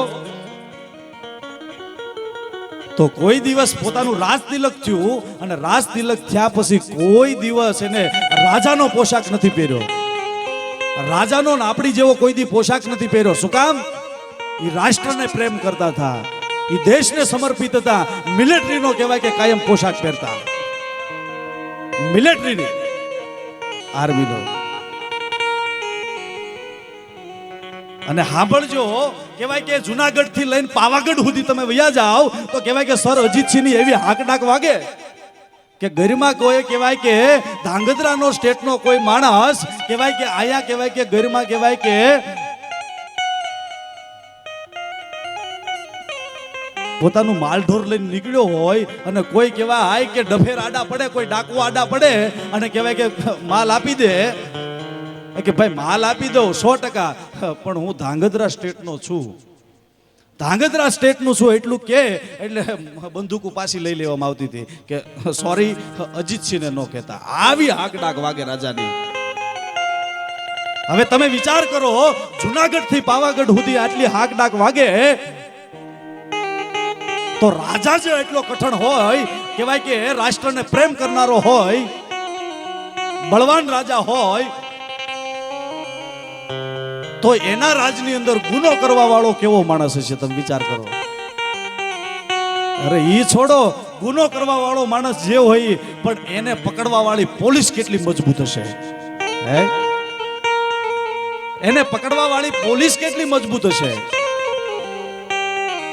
તો કોઈ દિવસ પોતાનું રાજ તિલક થયું અને રાજ તિલક થયા પછી કોઈ દિવસ એને રાજાનો પોશાક નથી પહેર્યો. રાજાનો ને આપણી જેવો કોઈ દી પોશાક નથી પહેર્યો. શું કામ? એ રાષ્ટ્રને પ્રેમ કરતા હતા, એ દેશને સમર્પિત હતા. મિલિટરીનો કહેવાય કે કાયમ પોશાક પહેરતા. મિલિટરીની આર્મીનો. અને સાંભળજો કહેવાય કે જુનાગઢ થી લઈને પાવાગઢ સુધી તમે વયા જાઓ તો કહેવાય કે સર અજીતસિંહ ની એવી હાકડાક વાગે કે ગરિમા કોઈ કહેવાય કે ધાંગધ્રાનો સ્ટેટનો કોઈ માણસ કહેવાય કે આયા કહેવાય કે ગરિમા કહેવાય કે પોતાનું માલઢોર લઈને નીકળ્યો હોય અને કોઈ કહેવાય કે ડફેર આડા પડે, કોઈ ડાકુ આડા પડે અને કહેવાય કે માલ આપી દે કે ભાઈ માલ આપી દઉં 100%, પણ હું ધાંગધ્રા સ્ટેટનો છું, ધાંગધ્રા સ્ટેટનું છું એટલું કે એટલે બંદૂકો પાછી લઈ લેવામાં આવતી હતી કે સોરી અજીતસિંહને ન કહેતા. આવી હાકડાક વાગે રાજાની. હવે તમે વિચાર કરો જુનાગઢ થી પાવાગઢ સુધી આટલી હાકડાક વાગે તો રાજા જે એટલો કઠણ હોય કહેવાય કે રાષ્ટ્રને પ્રેમ કરનારો હોય, બળવાન રાજા હોય, તો એના રાજની અંદર ગુનો કરવા વાળો કેવો માણસ હશે તમે વિચાર કરો. અરે ઈ છોડો, ગુનો કરવા વાળો માણસ જે હોય પણ એને પકડવા વાળી પોલીસ કેટલી મજબૂત હશે? હે, એને પકડવા વાળી પોલીસ કેટલી મજબૂત હશે?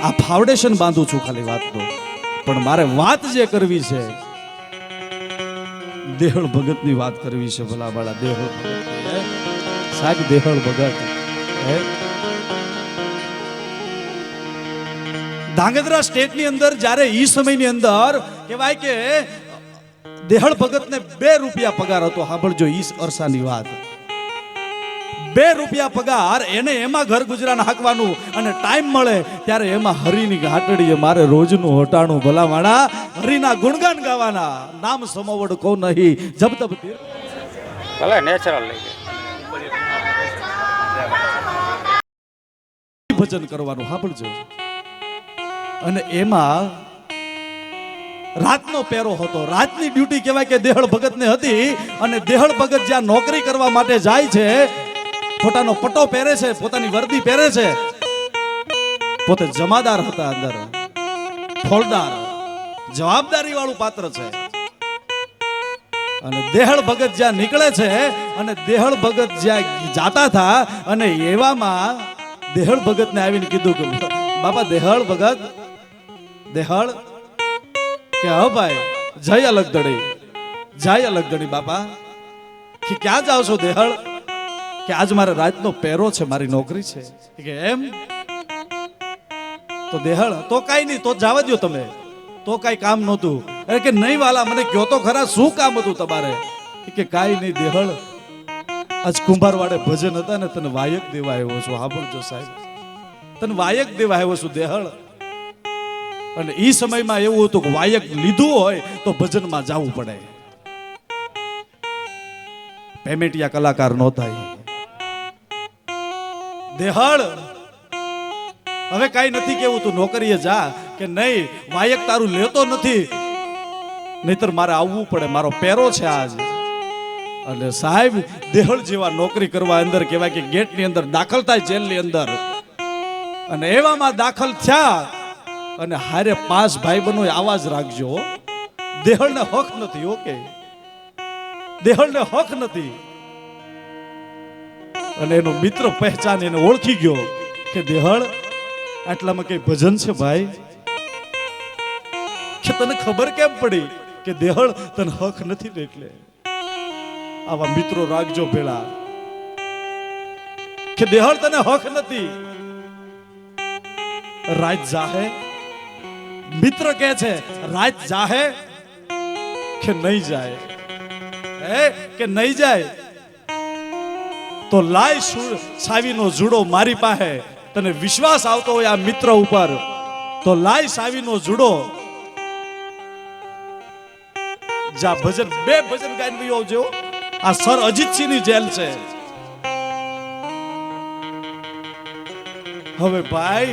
આ ફાઉન્ડેશન બાંધું છું ખાલી વાતનો, પણ મારે વાત જે કરવી છે દેહળ ભગતની વાત કરવી છે. ભલા વાળા દેહળ ભગત સાહેબ, દેહળ ભગત ધાંગધ્રા સ્ટેટની અંદર જ્યારે ઈ સમયની અંદર કહેવાય કે દેહળ ભગતને 2 રૂપિયા પગાર હતો. સાંભળજો ઈ અરસાની વાત. 2 રૂપિયા પગાર, એને એમાં ઘર ગુજરાન હાંકવાનું અને ટાઈમ મળે ત્યારે એમાં હરિની ઘાટડીએ મારે રોજનું હટાણું. ભલા માણા હરિના ગુણગાન ગાવાના. નામ સમવડ કો નહીં જબ તબ ભલે નેચરલ લઈ ભજન કરવાનું. સાંભળજો. અને એમાં રાતનો પેરો હતો. રાતની ડ્યુટી કહેવાય કે દેહળ ભગતને હતી. અને દેહળ ભગત જ્યાં નોકરી કરવા માટે જાય છે, પોતાનો પટ્ટો પહેરે છે, પોતાની વર્દી પહેરે છે, પોતે જમાદાર હતા, અંદર ફોલદાર, જવાબદારી વાળું પાત્ર છે. અને દેહળ ભગત જ્યાં નીકળે છે અને દેહળ ભગત જ્યાં જાતા હતા અને એવામાં દેહળ ભગતને આવીને કીધું કે બાપા દેહળ ભગત, દેહળ કે હા ભાઈ જય અલગદડી, જય અલગદડી બાપા. કે ક્યાં જાવ છો દેહળ? કે આજ મારે રાતનો પેરો છે, મારી નોકરી છે. કે એમ? તો દેહળ તો કાઈ નહીં, તો જવા દો તમે, તો કાઈ કામ નહોતું. અરે કે નહીં વાલા મને કયો તો ખરા શું કામ હતું તમારે? કે કાઈ નહીં દેહળ, આજ કુંભારવાડે ભજન હતા ને તને વાયક દેવા આવ્યો છું. સાંભળજો સાહેબ, તને વાયક દેવા આવ્યો છું દેહળ. અને ઈ સમયમાં એવું હતું કે વાયક લીધું હોય તો ભજનમાં જવું પડે, પેમેન્ટિયા કલાકાર નહોતા. દેહળ હવે કાઈ નથી કેવું, તું નોકરીએ જા. કે નહીં વાયક તારું લેતો નથી, નહીતર મારે આવવું પડે, મારો પેરો છે આજ. અને સાહેબ દેહળ જેવા નોકરી કરવા અંદર કહેવાય કે ગેટની અંદર દાખલ થાય, જેલની અંદર. અને એવામાં દાખલ થયા અને હારે 5 ભાઈબંધો આવાજ રાખજો, દેહળને હક નથી. ઓકે, દેહળને હક નથી. અને એનો મિત્ર પહેચાન એને ઓળખી ગયો કે દેહળ આટલામાં કઈ ભજન છે ભાઈ? કે તને ખબર કેમ પડી? કે દેહળ તને હક નથી ને એટલે. આવા મિત્રો રાખજો ભેળા. કે દેહળ તને હક નથી. રાત જાહે, મિત્ર કહે છે રાત જાહે કે નહીં જાય, કે નહીં જાય તો લાય સાવીનો જુડો મારી પાસે. તને વિશ્વાસ આવતો હોય આ મિત્ર ઉપર તો લાય સાવીનો જુડો. જા ભજન, બે ભજન ગાઈને વયો આવજો. આ સર અજીતસિંહ ની જેલ છે. હવે ભાઈ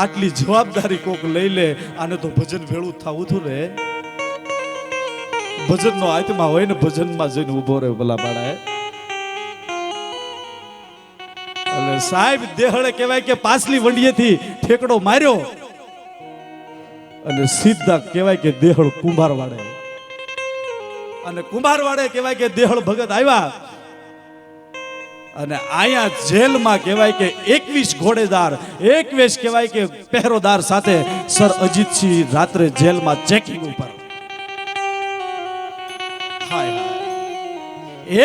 આટલી જવાબદારી કોક લઈ લે, આને તો ભજન ભેળું થવું હતું રે. ભજન નો આત્મા હોય ને ભજનમાં જઈને ઉભો રહે ભલા માળા. એટલે સાહેબ દેહળે કહેવાય કે પાછલી વંડીએથી ઠેકડો માર્યો અને સીધા કહેવાય કે દેહળ કુંભારવાડે, અને કુંભારવાડે કહેવાય કે દેહળ ભગત આવ્યા અને આયા જેલમાં કહેવાય કે 21 ઘોડેદાર, 21 કહેવાય કે પહેરોદાર સાથે સર અજીતસિંહ રાત્રે જેલમાં ચેકિંગ ઉપર. હાય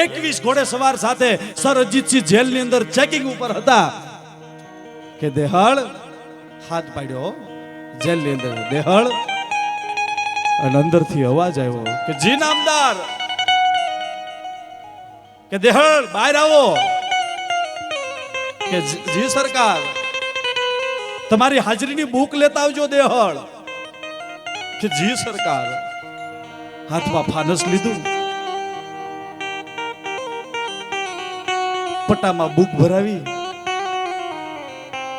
21 ઘોડે સવાર સાથે સર અજીતસિંહ જેલની અંદર ચેકિંગ ઉપર હતા. કે દેહળ હાથ પાડ્યો જેલની અંદર, દેહળ, અને અંદરથી અવાજ આવ્યો કે જી નામદાર, કે દેહળ બહાર આવો. કે જી સરકાર, તમારી હાજરીની બુક લેતા આવજો. દેહળ કે જી સરકાર. હાથમાં ફાનસ લીધું, પટ્ટામાં બુક ભરાવી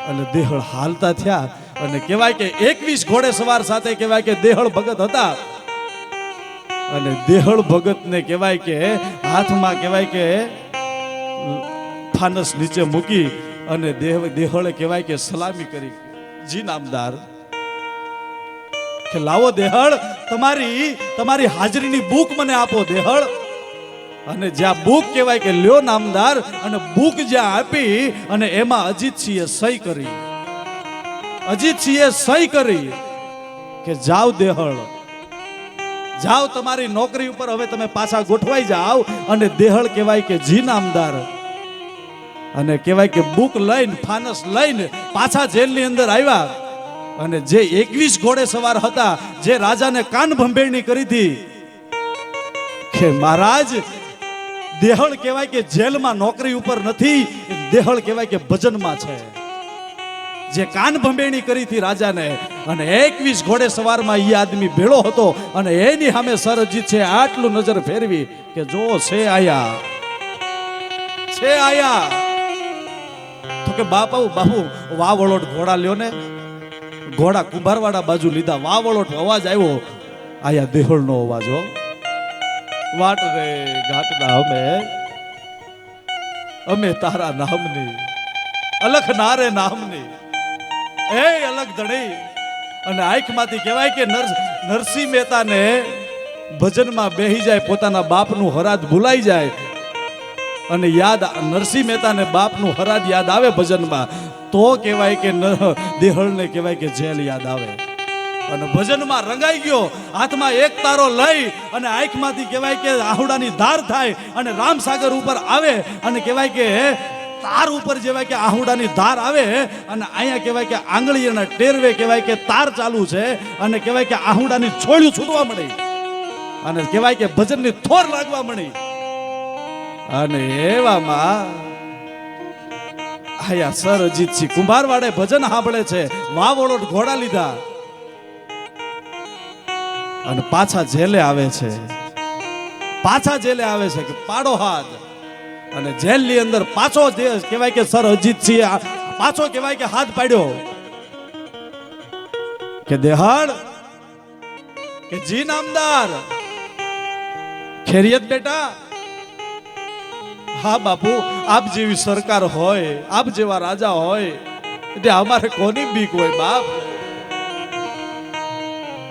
અને દેહળ હાલતા થયા. અને કહેવાય કે 21 ઘોડે સવાર સાથે કહેવાય કે દેહળ ભગત હતા. અને દેહળ ભગતને કહેવાય કે હાથમાં કહેવાય કે ફાનસ નીચે મૂકી અને દેહળે કહેવાય કે સલામી કરી. જી નામદાર, કે લાવો દેહળ, તમારી હાજરીની બુક મને આપો દેહળ. અને જ્યાં બુક કહેવાય કે લ્યો નામદાર, અને બુક જ્યાં આપી અને એમાં અજીતસિંહે સહી કરી. અજીતસિંહે સહી કરી કે જાઓ દેહળ, જાઓ તમારી નોકરી ઉપર હવે તમે પાછા ગોઠવાઈ જાઓ. અને દેહળ કહેવાય કે જી નામદાર, અને કહેવાય કે બુક લઈને ફાનસ લઈને પાછા જેલની અંદર આવ્યા. અને જે 21 ઘોડે સવાર હતા, જે રાજાને કાન ભંભેરણી કરી હતી કે મહારાજ દેહળ કહેવાય કે જેલમાં નોકરી ઉપર નથી, દેહળ કહેવાય કે ભજનમાં છે. જે કાન ભંભેરણી કરી હતી રાજાને, અને 21 ઘોડે સવારમાં એ આદમી ભેળો હતો. અને એની સામે સર અજીત છે આટલું નજર ફેરવી કે જો છે આયા, છે આયા. તો કે બાપુ વાવળોટ ઘોડા લ્યો ને. ઘોડા કુંભારવાડા બાજુ લીધા. વાવળોટ અવાજ આવ્યો, આયા દેહળનો અવાજ. હો વાટ રે ઘાટના અમે તારા નામની, અલખ નારે નામની, એ અલગ ધણી. અને આંખમાંથી કહેવાય કે નરસિંહ મહેતાને ભજનમાં બેહી જાય, પોતાના બાપનું હરાજ ભૂલાઈ જાય અને યાદ નરસિંહ મહેતાને બાપનું હરાજ યાદ આવે ભજનમાં, તો કહેવાય કે દેહળને કહેવાય કે જેલ યાદ આવે. અને ભજનમાં રંગાઈ ગયો, હાથમાં એક તારો લઈ અને આંખમાંથી કહેવાય કે આહુડાની ધાર થાય અને રામસાગર ઉપર આવે. અને કહેવાય કે તાર ઉપર કહેવાય કે આહુડાની ધાર આવે અને અહીંયા કહેવાય કે આંગળીના ટેરવે કહેવાય કે તાર ચાલુ છે. અને કહેવાય કે આહુડાની છોડ્યું છૂટવા મળી અને કહેવાય કે ભજનની થોર લાગવા મળી. અને એવામાં આયા સર અજીતસિંહ કુંભારવાડે ભજન સાંભળે છે, વાવળોટ ઘોડા લીધા અને પાછા જેલે આવે છે. પાછા જેલે આવે છે કે પાડો હાથ. અને જેલની અંદર પાછો કહેવાય કે સર અજીતસિંહ પાછો કહેવાય કે હાથ પાડ્યો કે દેહળ, કે જી નામદાર, ખેરિયત બેટા. હા બાપુ, આપ જેવી સરકાર હોય, આપ જેવા રાજા હોય એટલે અમારે કોની બીક હોય બાપ.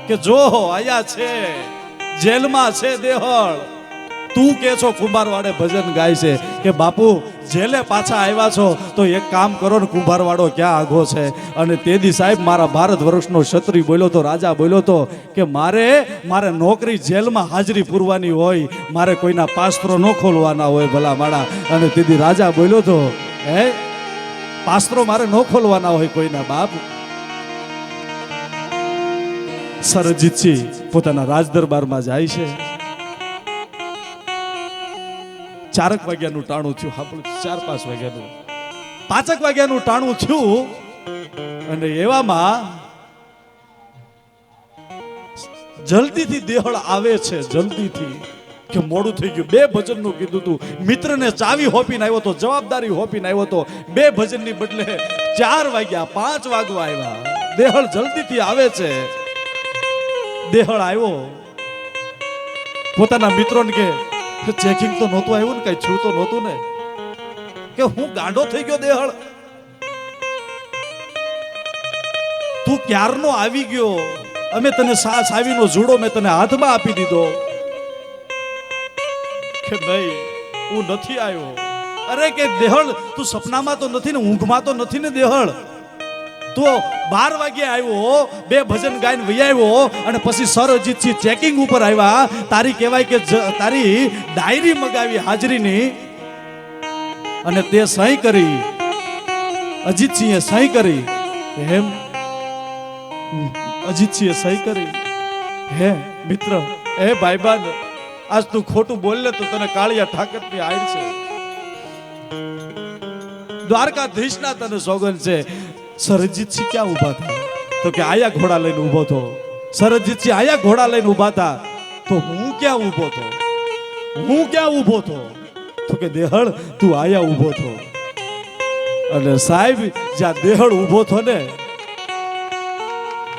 કે જો આયા છે જેલમાં છે દેહળ, તું કે છો કુંભારવાડે ભજન ગાય છે કે બાપુ જેલે પાછા આવ્યા છો તો એક કામ કરો ને, કુંભારવાડો ક્યાં આઘો છે. અને તેદી સાહેબ મારા ભારત વર્ષનો ક્ષત્રિય બોલ્યો તો, રાજા બોલ્યો તો કે મારે નોકરી જેલમાં હાજરી પૂરવાની હોય, મારે કોઈના પાસ્ત્રો ન ખોલવાના હોય ભલા માળા. અને તેદી રાજા બોલ્યો તો હે પાસ્ત્રો મારે ન ખોલવાના હોય કોઈના બાપ. સર અજીતસિંહ પોતાના રાજ દરબારમાં જાય છે. 4 વાગ્યાનું ટાણું થયું. હા, 4-5 વાગ્યાનું 5 વાગ્યાનું ટાણું થયું. અને એવામાં જલ્દીથી દેહળ આવે છે, જલ્દીથી કે મોડું થઈ ગયું. 2 ભજનનું કીધું તું, મિત્રને ચાવી હોપીને આવ્યો તો, જવાબદારી હોપીને આવ્યો તો. 2 ભજનની બદલે 4 વાગ્યા, 5 વાગવા આવ્યા. દેહળ જલ્દીથી આવે છે. દેહળ આવ્યો, પોતાના મિત્રોને કે ચેકિંગ તો નહોતું આવ્યું ને, કઈ છું તો નહોતું ને? કે હું ગાંડો થઈ ગયો દેહળ, તું ક્યારનો આવી ગયો, અમે તને સાવીનો જુડો મેં તને હાથમાં આપી દીધો. કે નહીં, હું નથી આવ્યો. અરે કે દેહળ, તું સપનામાં તો નથી ને, ઊંઘમાં તો નથી ને દેહળ? તું 12 વાગ્યે આવ્યો, 2 ભજન ગાઈને વહી આવ્યો, અને પછી સર અજીતસિંહ ચેકિંગ ઉપર આવ્યા. તારી કહેવાય કે તારી ડાયરી મગાવી હાજરીની, અને તે સહી કરી. અજીતસિંહે સહી કરી. એમ અજીતસિંહે સહી કરી. હે મિત્ર, હે ભાઈબંધ, આજ તું ખોટું બોલ લે તો તને કાળિયા ઠાકરની આડ છે. દ્વારકાધીશના તને સોગંદ છે. સરજીતસિંહ ક્યાં ઊભા હતા? તો કે આયા ઘોડા લઈને ઊભો હતો. સરજીતસિંહ આયા ઘોડા લઈને ઊભા હતા. તો હું ક્યાં ઊભો હતો? હું ક્યાં ઊભો હતો? તો કે દેહળ, તું આયા ઊભો હતો. અને સાહેબ, જ્યાં દેહળ ઊભો હતો ને,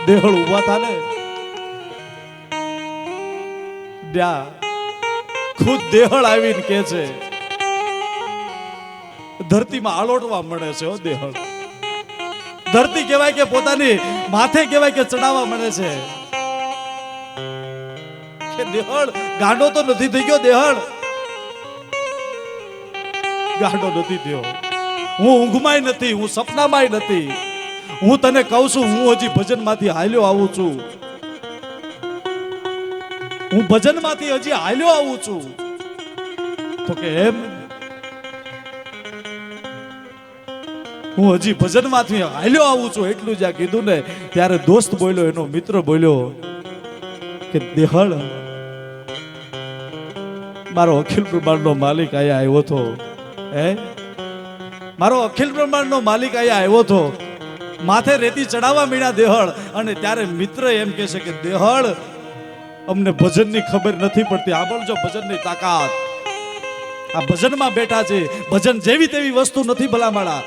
દેહળ ઊભા હતા ને, ત્યાં ખુદ દેહળ આવીને કે છે, ધરતીમાં આલોટવા મળે છે. દેહળ ધરતી કહેવાય કે પોતાની માથે કહેવાય કે ચડાવવા મળે છે. કે દેહળ ગાંડો તો નથી થઈ ગયો? દેહળ ગાંડો નથી થયો. હું ઊંઘમાંય નથી, હું સપનામાંય નથી. હું તને કહું છું, હું હજી ભજનમાંથી હાલ્યો આવું છું. હું ભજનમાંથી હજી હાલ્યો આવું છું. તો કે એમ, હું હજી ભજનમાંથી હાલ્યો આવું છું. એટલું જ્યાં કીધું ને, ત્યારે દોસ્ત બોલ્યો, એનો મિત્ર બોલ્યો કે દેહળ, મારો અખિલ બ્રહ્માંડનો માલિક અહીંયા આવ્યો હતો. હે, મારો અખિલ બ્રહ્માંડનો માલિક અહીંયા આવ્યો હતો. માથે રેતી ચડાવવા મીડ્યા દેહળ. અને ત્યારે મિત્ર એમ કહે છે કે દેહળ, અમને ભજનની ખબર નથી પડતી. આંભળજો ભજનની તાકાત. આ ભજનમાં બેઠા છે. ભજન જેવી તેવી વસ્તુ નથી ભલામાળા.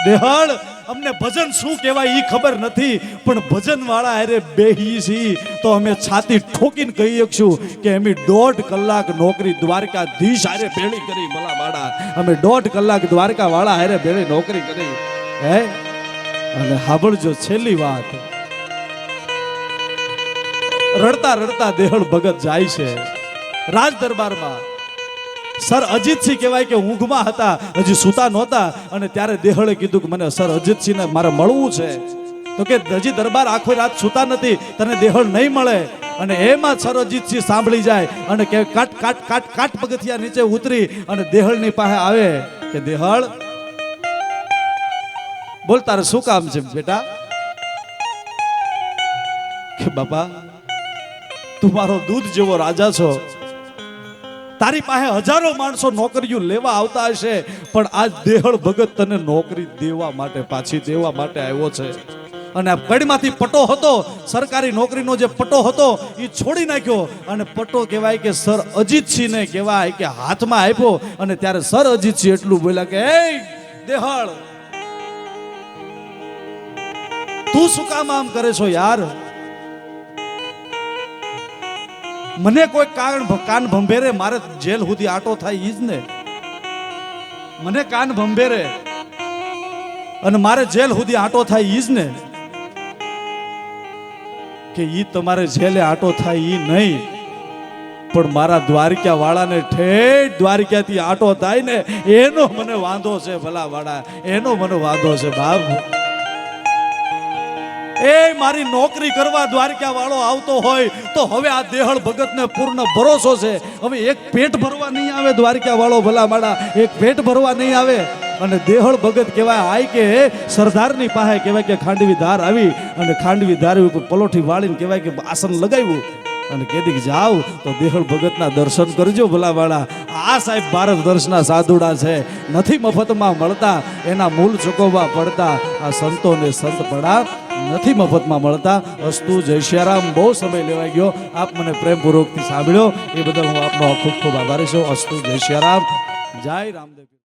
દેહળ, અમને ભજન શું કહેવાય ઈ ખબર નથી, પણ ભજન વાળા હારે બેહી છી તો અમે છાતી ઠોકીને કહી શકશું કે અમે 1.5 કલાક નોકરી દ્વારકાધીશ હારે ભેળી કરી. ભલામાળા, અમે 1.5 કલાક દ્વારકા વાળા હારે ભેળી નોકરી કરી. હે, અને સાંભળજો છેલ્લી વાત. રડતા રડતા દેહળ ભગત જાય છે રાજ દરબારમાં. સર અજીતસિંહ કહેવાય કે ઊંઘમાં હતા, હજી સૂતા નહોતા. અને ત્યારે દેહળે કીધું કે મને સર અજીતસિંહને મારે મળવું છે. તો કે હજી દરબાર આખો રાત સૂતા નથી, તને દેહળ નહીં મળે. અને એમાં સર અજીતસિંહ સાંભળી જાય અને કે કાટ કાટ કાટ કાટ પગથિયા નીચે ઉતરી અને દેહળની પાસે આવે કે દેહળ, બોલ તારે શું કામ છે બેટા? કે બાપા, તું મારો દૂધ જેવો રાજા છો. તારી પાસે હજારો માણસો નોકરીઓ લેવા આવતા હશે, પણ આજ દેહળ ભગત તને નોકરી દેવા માટે, પાછી દેવા માટે આવ્યો છે. અને આ કડીમાંથી પટો હતો, સરકારી નોકરીનો જે પટો હતો એ છોડી નાખ્યો. અને પટો કહેવાય કે સર અજીતસિંહને કહેવાય કે હાથમાં આપ્યો. અને ત્યારે સર અજીતસિંહ એટલું બોલ્યા કે એ દેહળ, તું શું કામ આમ કરે છો યાર? મને કોઈ કાન ભંભેરે, મારે જેલ સુધી આટો થાય ઈ જ ને. મને કાન ભંભેરે અને મારે જેલ સુધી આટો થાય ઈ જ ને. કે ઈ તમારે જેલે આટો થાય ઈ નહીં, પણ મારા દ્વારકા વાળાને ઠેઠ દ્વારકાથી આટો થાય ને એનો મને વાંધો છે. ભલા વાળા, એનો મને વાંધો છે બાપ. એ મારી નોકરી કરવા દ્વારકા વાળો આવતો હોય તો હવે આ દેહળ ભગતને પૂર્ણ ભરોસો છે. હવે એક પેટ ભરવા નહીં આવે દ્વારકા વાળો ભલા માડા, એક પેટ ભરવા નહીં આવે. અને દેહળ ભગત કહેવાય આય કે સરદારની પાસે કહેવાય કે ખાંડવી ધાર આવી અને ખાંડવી ધાર ઉપર પલોઠી વાળીને કહેવાય કે આસન લગાવ્યું અને કીધી જાવ તો દેહળ ભગતના દર્શન કરજો ભલા વાળા. આ સાહેબ ભારત વર્ષના સાધુડા છે, નથી મફતમાં મળતા, એના મૂળ ચૂકવવા પડતા. આ સંતોને સંત પડા નથી મફતમાં મળતા. અસ્તુ જય શ્યારામ. બહુ સમય લેવાઈ ગયો, આપ મને પ્રેમપૂર્વકથી સાંભળ્યો એ બદલ હું આપનો ખૂબ ખૂબ આભારી છું. અસ્તુ જય શ્યારામ. જય રામદેવ.